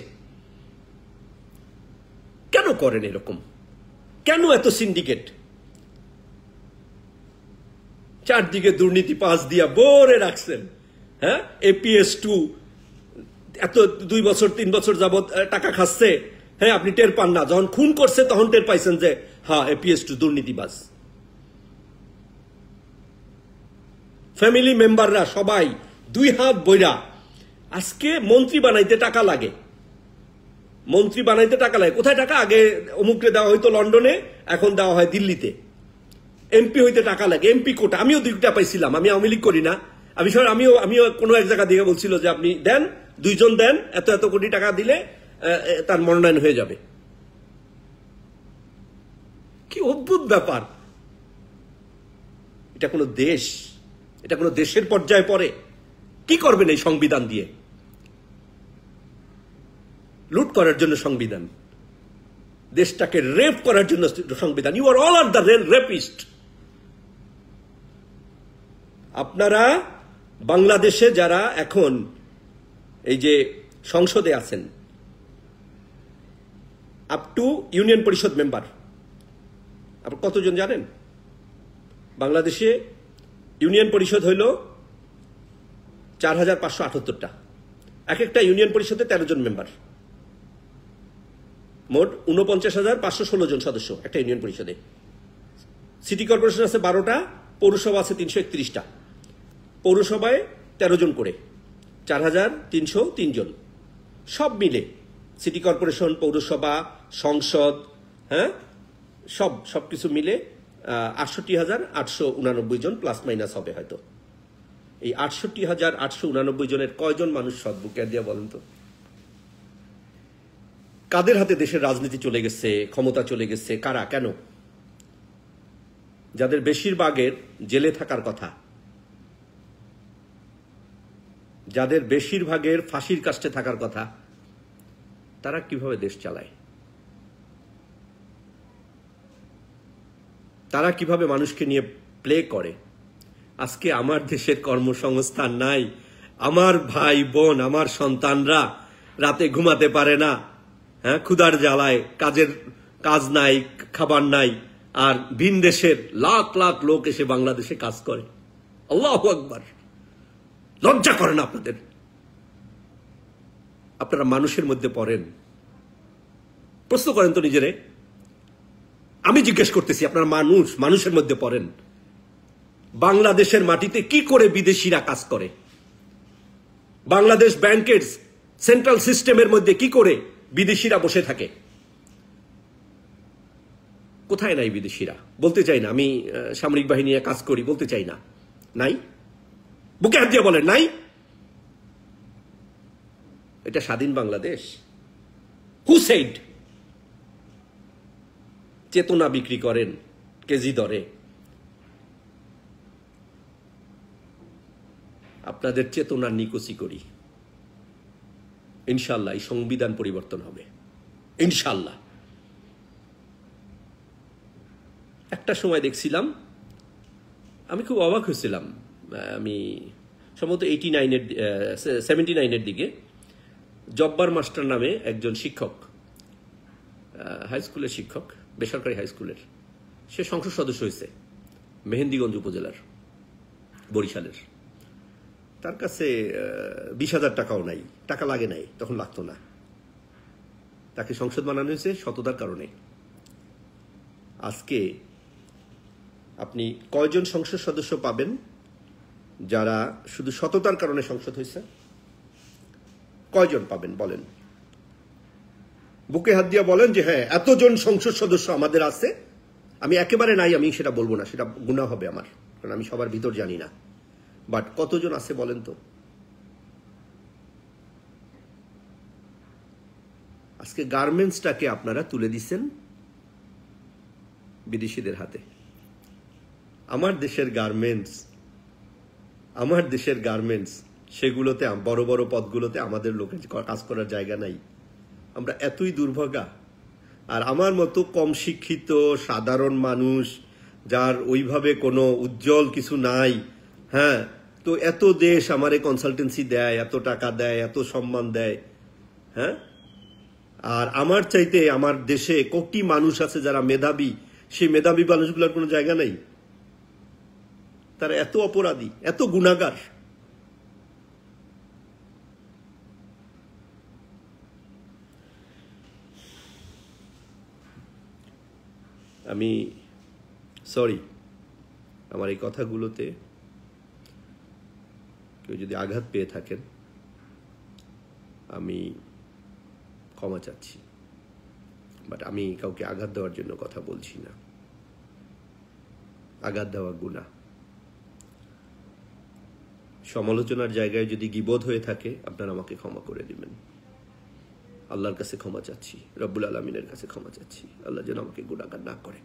কেন করেন এরকম? কেন এত সিন্ডিকেট? চারদিকে দুর্নীতি পাশ দিয়া ভরে রাখছেন, হ্যাঁ, APS2 এত 2 বছর 3 বছর যাবত টাকা খাচ্ছে, হ্যাঁ আপনি টের পান না, যখন খুন করছে তখন টের পাইছেন যে হ্যাঁ APS2 দুর্নীতিবাজ। ফ্যামিলি মেম্বাররা সবাই 2 হাত বইরা, আজকে মন্ত্রী বানাইতে টাকা লাগে, মন্ত্রী বানাইতে টাকা লাগে। কোথায় টাকা? আগে অমুকরে দেওয়া হইতো লন্ডনে, এখন দেওয়া হয় দিল্লিতে। MP হইতে টাকা লাগে, MP কোটা। আমিও 2টা পাইছিলাম, আমি আওয়ামী লীগ করি না, আমিও কোনো এক জায়গা দিয়ে বলছিল যে আপনি দেন, 2 জন দেন, এত এত কোটি টাকা দিলে তার মনোনয়ন হয়ে যাবে। কি অদ্ভুত ব্যাপার! এটা কোনো দেশ? এটা কোনো দেশের পর্যায়ে পড়ে? কি করবেন এই সংবিধান দিয়ে? লুট করার জন্য সংবিধান, দেশটাকে রেপ করার জন্য সংবিধান। You are all are the rapist. আপনারা বাংলাদেশে যারা এখন এই যে সংসদে আছেন, up to union Parishad member, আপনি কতজন জানেন? বাংলাদেশে ইউনিয়ন পরিষদ হইল 4578টা, এক একটা ইউনিয়ন পরিষদে 13 জন মেম্বার, মোট 49,516 জন সদস্য একটা ইউনিয়ন পরিষদে। সিটি কর্পোরেশন আছে 12টা, পৌরসভা আছে 331টা, পৌরসভায় 13 জন করে, 4,303 জন। সব মিলে সিটি কর্পোরেশন, পৌরসভা, সংসদ, হ্যাঁ সবকিছু মিলে 68,889 জন, প্লাস মাইনাস হবে হয়তো। এই 68,889 জনের কয়জন মানুষ সৎ? বুকে দিয়ে বলেন তো। কাদের হাতে দেশের রাজনীতি চলে গেছে, ক্ষমতা চলে গেছে? কারা? কেন? যাদের বেশিরভাগের জেলে থাকার কথা, যাদের বেশিরভাগের ফাঁসির কাস্টে থাকার কথা, তারা কিভাবে দেশ চালায়? তারা কিভাবে মানুষকে নিয়ে প্লে করে? আজকে আমার দেশের কর্মসংস্থান নাই, আমার ভাই বোন, আমার সন্তানরা রাতে ঘুমাতে পারে না, হ্যাঁ ক্ষুধার জ্বালায়, কাজ নাই, খাবার নাই, আর ভিন দেশের লাখ লাখ লোক এসে বাংলাদেশে কাজ করে। আল্লাহু আকবার! লজ্জা করে না আপনাদের? আপনারা মানুষের মধ্যে পড়েন? প্রশ্ন করেন তো নিজেরে। আমি জিজ্ঞেস করতেছি, আপনারা মানুষের মধ্যে পড়েন? বাংলাদেশের মাটিতে কি করে বিদেশিরা কাজ করে? বাংলাদেশ ব্যাংকের সেন্ট্রাল সিস্টেমের মধ্যে কি করে বিদেশিরা বসে থাকে? কোথায় নাই বিদেশিরা? বলতে চাই না আমি সামরিক বাহিনী নিয়ে কাজ করি, বলতে চাই না। নাই? বুকে হাত দিয়ে বলেন নাই? এটা স্বাধীন বাংলাদেশ? Who said? চেতনা বিক্রি করেন কেজি দরে। আপনাদের চেতনার নিকুচি করি। ইনশাল্লাহ এই সংবিধান পরিবর্তন হবে, ইনশাল্লাহ। একটা সময় দেখছিলাম, আমি খুব অবাক হয়েছিলাম, আমি সম্ভবত 79-এর দিকে, জব্বার মাস্টার নামে একজন শিক্ষক, হাই স্কুলের শিক্ষক, বেসরকারি হাই স্কুলের, সে সংসদ সদস্য হয়েছে মেহেন্দিগঞ্জ উপজেলার, বরিশালের। তার কাছে 20,000 টাকাও নাই, টাকা লাগে নাই, তখন লাগতো না। তাকে সংসদ বানানো হয়েছে সততার কারণে। আজকে আপনি কয়জন সংসদ সদস্য পাবেন যারা শুধু সততার কারণে সংসদ হয়েছে? কয়জন পাবেন বলেন? বুকে হাত দিয়ে বলেন যে হ্যাঁ এতজন সংসদ সদস্য আমাদের আছে। আমি একেবারে নাই আমি সেটা বলবো না, সেটা গুনাহ হবে আমার, কারণ আমি সবার ভিতর জানি না। বাট কতজন আছে বলেন তো? আজকে গার্মেন্টসটাকে আপনারা তুলে দিচ্ছেন বিদেশিদের হাতে। আমার দেশের গার্মেন্টস সেগুলোতে, বড় বড় পদগুলোতে আমাদের লোকের কাজ করার জায়গা নাই। আমরা এতই দুর্ভাগা। আর আমার মতো কম শিক্ষিত সাধারণ মানুষ, যার ওইভাবে কোনো উজ্জ্বল কিছু নাই, হ্যাঁ, তো এত দেশ আমারে কনসালটেন্সি দেয়, এত টাকা দেয়, এত সম্মান দেয়, হ্যাঁ, আর আমার চাইতে আমার দেশে কোটি মানুষ আছে যারা মেধাবী, সেই মেধাবী মানুষগুলোর কোনো জায়গা নেই। তারা এত অপরাধী, এত গুনাহগার। আমি সরি, আমার এই কথাগুলোতে কেউ যদি আঘাত পেয়ে থাকেন আমি ক্ষমা চাচ্ছি, বাট আমি কাউকে আঘাত দেওয়ার জন্য কথা বলছি না। আঘাত দেওয়া গুনাহ। সমালোচনার জায়গায় যদি গীবত হয়ে থাকে আপনারা আমাকে ক্ষমা করে দিবেন। আল্লাহর কাছে ক্ষমা চাচ্ছি, রব্বুল আলামিনের কাছে ক্ষমা চাচ্ছি, আল্লাহ যেন আমাকে গুনাহগার না করে।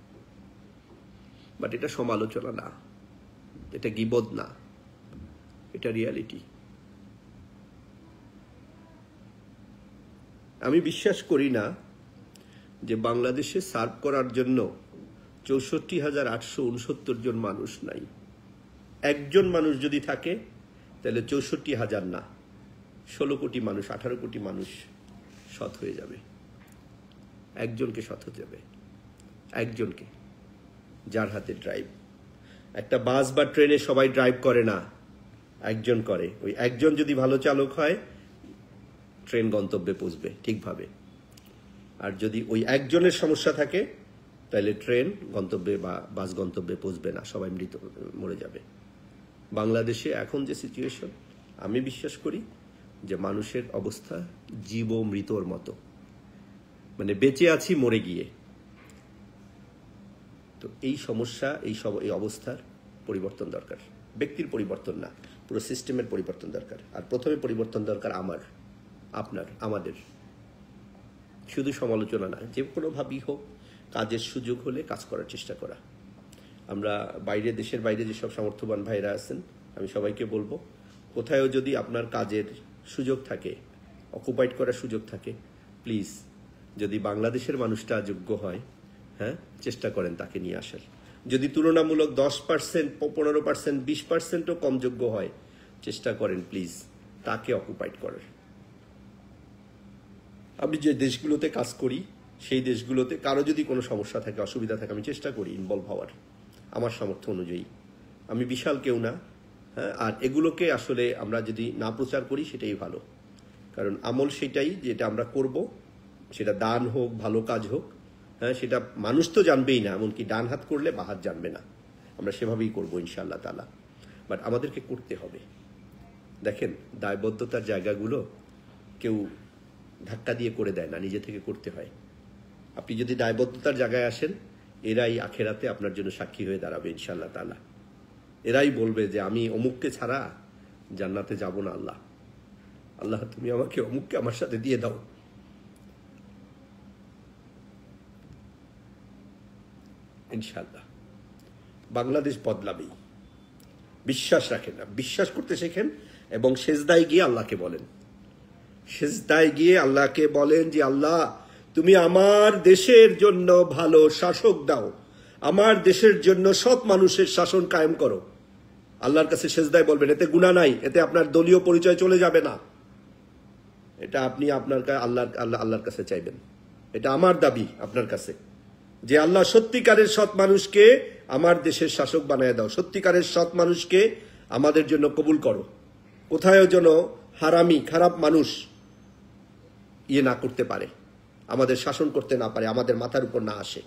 বাট এটা সমালোচনা না, এটা গীবত না, এটা রিয়ালিটি। আমি বিশ্বাস করি না যে বাংলাদেশে সার্ভ করার জন্য 64,869 জন মানুষ নাই। একজন মানুষ যদি থাকে তাহলে 64,000 না, 16 কোটি মানুষ, 18 কোটি মানুষ সৎ হয়ে যাবে। একজনকে সৎ হতে যাবে, একজনকে, যার হাতে ড্রাইভ। একটা বাস বা ট্রেনে সবাই ড্রাইভ করে না, একজন করে। ওই একজন যদি ভালো চালক হয় ট্রেন গন্তব্যে পৌঁছবে ঠিকভাবে। আর যদি ওই একজনের সমস্যা থাকে তাহলে ট্রেন গন্তব্যে বা বাস গন্তব্যে পৌঁছবে না, সবাই মরে যাবে। বাংলাদেশে এখন যে সিচুয়েশন, আমি বিশ্বাস করি যে মানুষের অবস্থা জীব মৃতর মতো, মানে বেঁচে আছি মরে গিয়ে। তো এই সমস্যা, এই অবস্থার পরিবর্তন দরকার। ব্যক্তির পরিবর্তন না, পুরো সিস্টেমের পরিবর্তন দরকার। আর প্রথমে পরিবর্তন দরকার আমার, আপনার, আমাদের। শুধু সমালোচনা না, যে কোনোভাবেই হোক কাজের সুযোগ হলে কাজ করার চেষ্টা করা। আমরা বাইরে, দেশের বাইরে যেসব সামর্থ্যবান ভাইরা আছেন, আমি সবাইকে বলবো, কোথাও যদি আপনার কাজের সুযোগ থাকে, অকুপাইড করার সুযোগ থাকে, প্লিজ, যদি বাংলাদেশের মানুষটা যোগ্য হয়, হ্যাঁ, চেষ্টা করেন তাকে নিয়ে আসার। যদি তুলনামূলক 10%, 15%, 20%ও কম যোগ্য হয়, চেষ্টা করেন প্লিজ তাকে অকুপাইড করার। আমি যে দেশগুলোতে কাজ করি সেই দেশগুলোতে কারো যদি কোনো সমস্যা থাকে, অসুবিধা থাকে, আমি চেষ্টা করি ইনভলভ হওয়ার আমার সামর্থ্য অনুযায়ী। আমি বিশাল কেউ না, হ্যাঁ। আর এগুলোকে আসলে আমরা যদি না প্রচার করি সেটাই ভালো, কারণ আমল সেটাই যেটা আমরা করব, সেটা দান হোক, ভালো কাজ হোক, হ্যাঁ, সেটা মানুষ তো জানবেই না, এমনকি ডান হাত করলে বাঁ হাত জানবে না। আমরা সেভাবেই করবো ইনশাআল্লাহ তাআলা, বাট আমাদেরকে করতে হবে। দেখেন, দায়বদ্ধতার জায়গাগুলো কেউ ধাক্কা দিয়ে করে দেয় না, নিজে থেকে করতে হয়। আপনি যদি দায়বদ্ধতার জায়গায় আসেন, এরাই আখেরাতে আপনার জন্য সাক্ষী হয়ে দাঁড়াবে ইনশাআল্লাহ তাআলা। এরাই বলবে যে আমি অমুককে ছাড়া জান্নাতে যাব না, আল্লাহ, আল্লাহ তুমি আমাকে অমুককে আমার সাথে দিয়ে দাও। ইনশাআল্লাহ বাংলাদেশ বদলাবেই। বিশ্বাস রাখেন না, বিশ্বাস করতে শেখেন এবং সেজদায় গিয়ে আল্লাহকে বলেন, সেজদায় গিয়ে আল্লাহকে বলেন যে আল্লাহ তুমি আমার দেশের জন্য ভালো শাসক দাও, আমার দেশের জন্য সৎ মানুষের শাসন কায়েম করো। আল্লাহর কাছে সেজদায় বলবেন, এতে গুনাহ নাই, এতে আপনার দলীয় পরিচয় চলে যাবে না। এটা আপনি আপনার আল্লাহর কাছে চাইবেন। এটা আমার দাবি আপনার কাছে, যে আল্লাহ সত্যিকারের সৎ মানুষকে আমার দেশের শাসক বানায় দাও, সত্যিকারের সৎ মানুষকে আমাদের জন্য কবুল করো। কোথায় যেন হারামি খারাপ মানুষ না করতে পারে, আমাদের শাসন করতে না পারে, আমাদের মাথার উপর না আসে।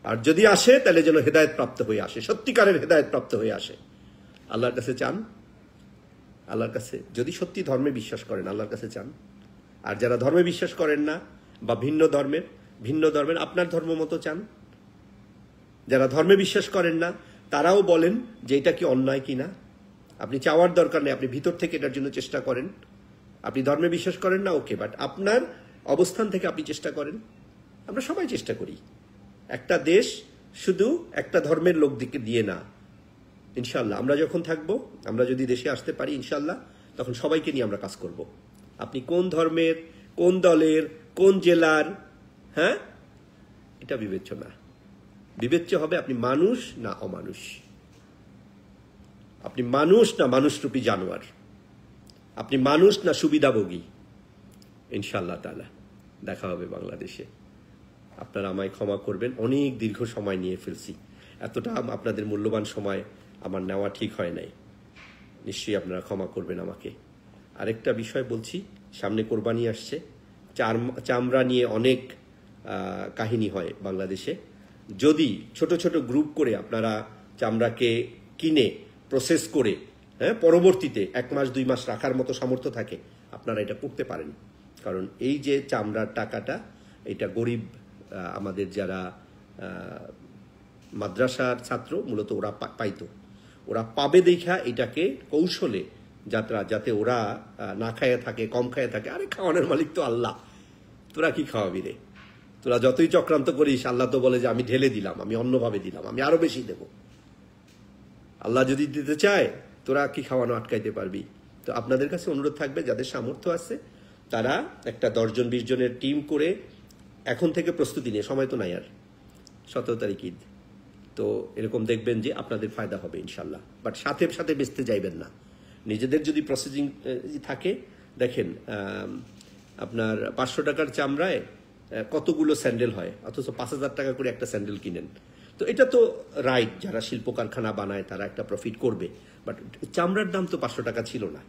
আর যদি আসে তাহলে যেন হেদায়েত প্রাপ্ত হয়ে আসে, সত্যিকারের হেদায়েত প্রাপ্ত হয়ে আসে। আল্লাহর কাছে চান, আল্লাহর কাছে যদি সত্যি ধর্মে বিশ্বাস করেন আল্লাহর কাছে চান। আর যারা ধর্মে বিশ্বাস করেন না বা ভিন্ন ধর্মের আপনার ধর্ম মতো চান। যারা ধর্মে বিশ্বাস করেন না তারাও বলেন যে এটা কি অন্যায় কিনা। আপনি চাওয়ার দরকার নেই, আপনি ভিতর থেকে এটার জন্য চেষ্টা করেন। আপনি ধর্মে বিশ্বাস করেন না, ওকে, বাট আপনার অবস্থান থেকে আপনি চেষ্টা করেন। আমরা সবাই চেষ্টা করি। একটা দেশ শুধু একটা ধর্মের লোক দিকে দিয়ে না, ইনশাল্লাহ আমরা যখন থাকবো, আমরা যদি দেশে আসতে পারি ইনশাল্লাহ, তখন সবাইকে নিয়ে আমরা কাজ করব। আপনি কোন ধর্মের, কোন দলের, কোন জেলার, হ্যাঁ, এটা বিবেচ্য না। বিবেচ্য হবে আপনি মানুষ না অমানুষ, আপনি মানুষ না মানুষরূপী জানোয়ার, আপনি মানুষ না সুবিধাভোগী। ইনশাআল্লাহ তাআলা দেখা হবে বাংলাদেশে। আপনারা আমায় ক্ষমা করবেন, অনেক দীর্ঘ সময় নিয়ে ফেলছি। এতটা আপনাদের মূল্যবান সময় আমার নেওয়া ঠিক হয় নাই, নিশ্চয়ই আপনারা ক্ষমা করবেন আমাকে। আরেকটা বিষয় বলছি, সামনে কোরবানি আসছে, চামড়া নিয়ে অনেক কাহিনী হয় বাংলাদেশে। যদি ছোট ছোট গ্রুপ করে আপনারা চামড়াকে কিনে প্রসেস করে পরবর্তীতে 1 মাস 2 মাস রাখার মতো সামর্থ্য থাকে, আপনারা এটা করতে পারেন। কারণ এই যে চামড়ার টাকাটা, এটা গরিব আমাদের যারা মাদ্রাসার ছাত্র মূলত ওরা পাইতো, ওরা পাবে দেখা এটাকে কৌশলে যাতে ওরা না খাইয়ে থাকে, কম খাইয়ে থাকে। আরে খাওয়ানোর মালিক তো আল্লাহ, তোরা কি খাওয়াবি রে? তোরা যতই চক্রান্ত করিস, আল্লাহ তো বলে যে আমি ঢেলে দিলাম, আমি অন্যভাবে দিলাম, আমি আরো বেশি দেব। আল্লাহ যদি দিতে চায়, তোরা কি খাওয়ানো আটকাইতে পারবি? তো আপনাদের কাছে অনুরোধ থাকবে, যাদের সামর্থ্য আছে তারা একটা 10 জন 20 জনের টিম করে এখন থেকে প্রস্তুতি নিয়ে, সময় তো নাই আর, 17 তারিখ ঈদ, তো এরকম দেখবেন যে আপনাদের ফায়দা হবে ইনশাল্লাহ। বাট সাথে সাথে বেচতে যাইবেন না। নিজেদের যদি প্রসেসিং থাকে, দেখেন আপনার 500 টাকার চামড়ায় কতগুলো স্যান্ডেল হয়, অথচ 5000 টাকা করে একটা স্যান্ডেল কিনেন। তো এটা তো রাইট, যারা শিল্প কারখানা বানায় তারা একটা প্রফিট করবে। বাট চামড়ার দাম তো 500 টাকা ছিল না,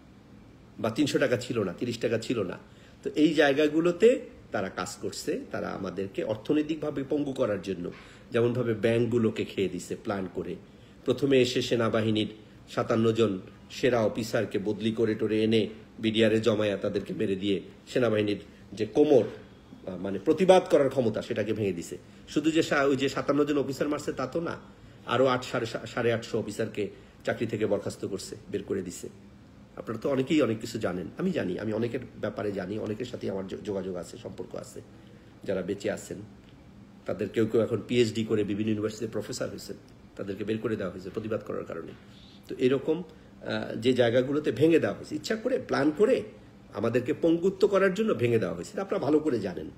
বা 300 টাকা ছিল না, 30 টাকা ছিল না। তো এই জায়গাগুলোতে তারা কাজ করছে, তারা আমাদেরকে অর্থনৈতিকভাবে পঙ্গু করার জন্য, যেমনভাবে ব্যাংকগুলোকে খেয়ে দিছে প্ল্যান করে। প্রথমে এসে সেনাবাহিনীর 57 জন সেরা অফিসারকে বদলি করে টোরে এনে বিডিআরে জমায়া তাদেরকে মেরে দিয়ে সেনাবাহিনীর যে কোমর, মানে প্রতিবাদ করার ক্ষমতা, সেটাকে ভেঙে দিছে। শুধু যে ওই যে 57 জন অফিসার মারছে তা তো না, আরো 800-850 অফিসারকে চাকরি থেকে বরখাস্ত করছে, বের করে দিছে। আপনারা তো অনেকেই অনেক কিছু জানেন, আমি জানি, আমি অনেকের ব্যাপারে জানি, অনেকের সাথে আমার যোগাযোগ আছে, সম্পর্ক আছে, যারা বেঁচে আছেন। তাদের কেউ কেউ এখন পিএইচডি করে বিভিন্ন ইউনিভার্সিটিতে প্রফেসর হয়েছেন, তাদেরকে বের করে দেওয়া হয়েছে প্রতিবাদ করার কারণে। তো এরকম যে জায়গাগুলোতে ভেঙে দেওয়া হয়েছে, ইচ্ছা করে প্ল্যান করে আমাদেরকে পঙ্গুত্ব করার জন্য ভেঙে দেওয়া হয়েছে, আপনারা ভালো করে জানেন।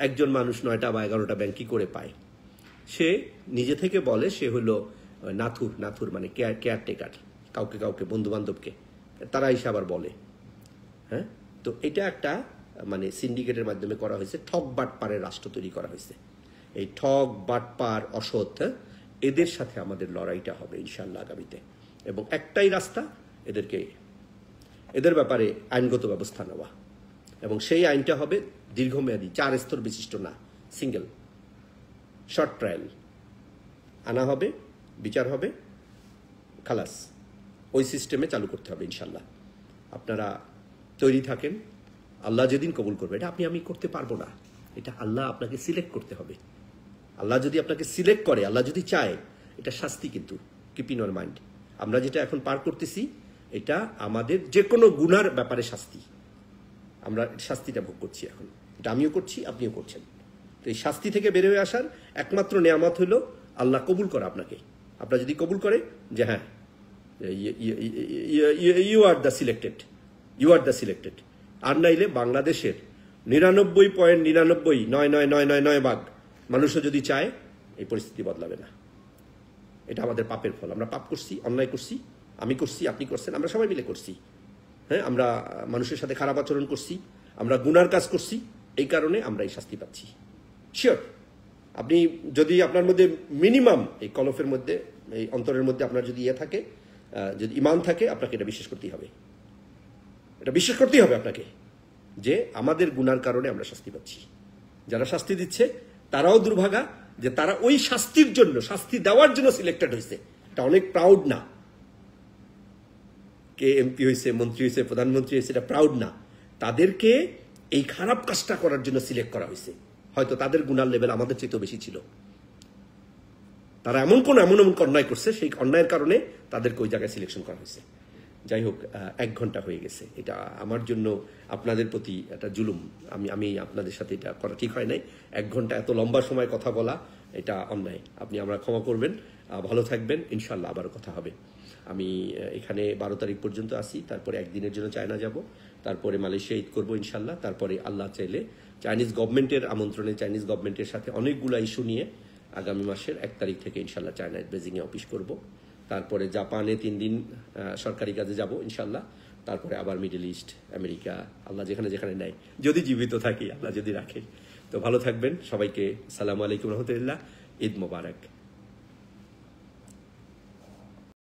একজন মানুষ 9টা বা 11টা ব্যাংক কি করে পায়? সে নিজে থেকে বলে সে হলো নাথুর মানে কেয়ারটেকার, কাউকে বন্ধু বান্ধবকে তারা এসে আবার বলে। হ্যাঁ, তো এটা একটা মানে সিন্ডিকেটের মাধ্যমে করা হয়েছে, ঠক বাটপারের রাষ্ট্র তৈরি করা হয়েছে। এই ঠক বাটপার অসৎ এদের সাথে আমাদের লড়াইটা হবে ইনশাল্লাহ আগামীতে, এবং একটাই রাস্তা, এদের ব্যাপারে আইনগত ব্যবস্থা নেওয়া, এবং সেই আইনটা হবে দীর্ঘমেয়াদী, 4 স্তর বিশিষ্ট না, সিঙ্গেল শর্ট ট্রায়াল আনা হবে, বিচার হবে, খালাস, ওই সিস্টেমে চালু করতে হবে ইনশাল্লাহ। আপনারা তৈরি থাকেন, আল্লাহ যেদিন কবুল করবে, এটা আমি করতে পারবো না, এটা আল্লাহ আপনাকে সিলেক্ট করতে হবে। আল্লাহ যদি আপনাকে সিলেক্ট করে, আল্লাহ যদি চায়, এটা শাস্তি কিন্তু, কিপ ইন ইওর মাইন্ড। আমরা যেটা এখন পার করতেছি, এটা আমাদের যে কোনো গুনার ব্যাপারে শাস্তি, আমরা শাস্তিটা ভোগ করছি এখন, এটা আমিও করছি, আপনিও করছেন। তো এই শাস্তি থেকে বের হয়ে আসার একমাত্র নেয়ামত হলো আল্লাহ কবুল করা আপনাকে। আপনার যদি কবুল করে যে হ্যাঁ ইউ আর দ্য সিলেক্টেড, আর নাইলে বাংলাদেশের 99.999999 মানুষও যদি চায়, এই পরিস্থিতি বদলাবে না। এটা আমাদের পাপের ফল, আমরা পাপ করছি, অন্যায় করছি, আমি করছি, আপনি করছেন, আমরা সবাই মিলে করছি। হ্যাঁ, আমরা মানুষের সাথে খারাপ আচরণ করছি, আমরা গুনার কাজ করছি, এই কারণে আমরা এই শাস্তি পাচ্ছি। শিওর, আপনি যদি আপনার মধ্যে মিনিমাম এই কলফের মধ্যে, এই অন্তরের মধ্যে আপনার যদি থাকে, যদি ঈমান থাকে, আপনাকে এটা বিশ্বাস করতেই হবে, আপনাকে, যে আমাদের গুনার কারণে আমরা শাস্তি পাচ্ছি। যারা শাস্তি দিচ্ছে তারাও দুর্ভাগা, যে তারা ওই শাস্তির জন্য, শাস্তি দেওয়ার জন্য সিলেক্টেড হয়েছে। এটা অনেক প্রাউড না, কে এমপি হয়েছে, মন্ত্রী হয়েছে, প্রধানমন্ত্রী হয়েছে, এটা প্রাউড না। তাদেরকে এই খারাপ কাজটা করার জন্য সিলেক্ট করা হয়েছে। হয়তো তাদের গুনার লেভেল আমাদের চেয়ে বেশি ছিল, তারা এমন অন্যায় করছে, সেই অন্যায়ের কারণে তাদেরকে ওই জায়গায় সিলেকশন করা হয়েছে। যাই হোক, 1 ঘন্টা হয়ে গেছে, এটা আমার জন্য আপনাদের প্রতি একটা জুলুম। আমি আপনাদের সাথে এটা করা ঠিক হয় নাই। 1 ঘন্টা এত লম্বা সময় কথা বলা, এটা অন্যায়। আমরা ক্ষমা করবেন, ভালো থাকবেন, ইনশাল্লাহ আবারও কথা হবে। আমি এখানে 12 তারিখ পর্যন্ত আসি, তারপরে 1 দিনের জন্য চায়না যাব, তারপরে মালয়েশিয়া ঈদ করবো ইনশাল্লাহ, তারপরে আল্লাহ চাইলে চাইনিজ গভর্নমেন্টের আমন্ত্রণে, চাইনিজ গভর্নমেন্টের সাথে অনেকগুলো ইস্যু নিয়ে আগামী মাসের 1 তারিখ থেকে ইনশাল্লাহ চায়নায় বেজিংয়ে অফিস করব। তারপরে জাপানে 3 দিন সরকারি কাজে যাব ইনশাল্লাহ, তারপরে আবার মিডল ইস্ট, আমেরিকা, আল্লাহ যেখানে নেয়, যদি জীবিত থাকি, আল্লাহ যদি রাখে। তো ভালো থাকবেন, সবাইকে সালামু আলাইকুম রহমতুল্লাহ, ঈদ মোবারক।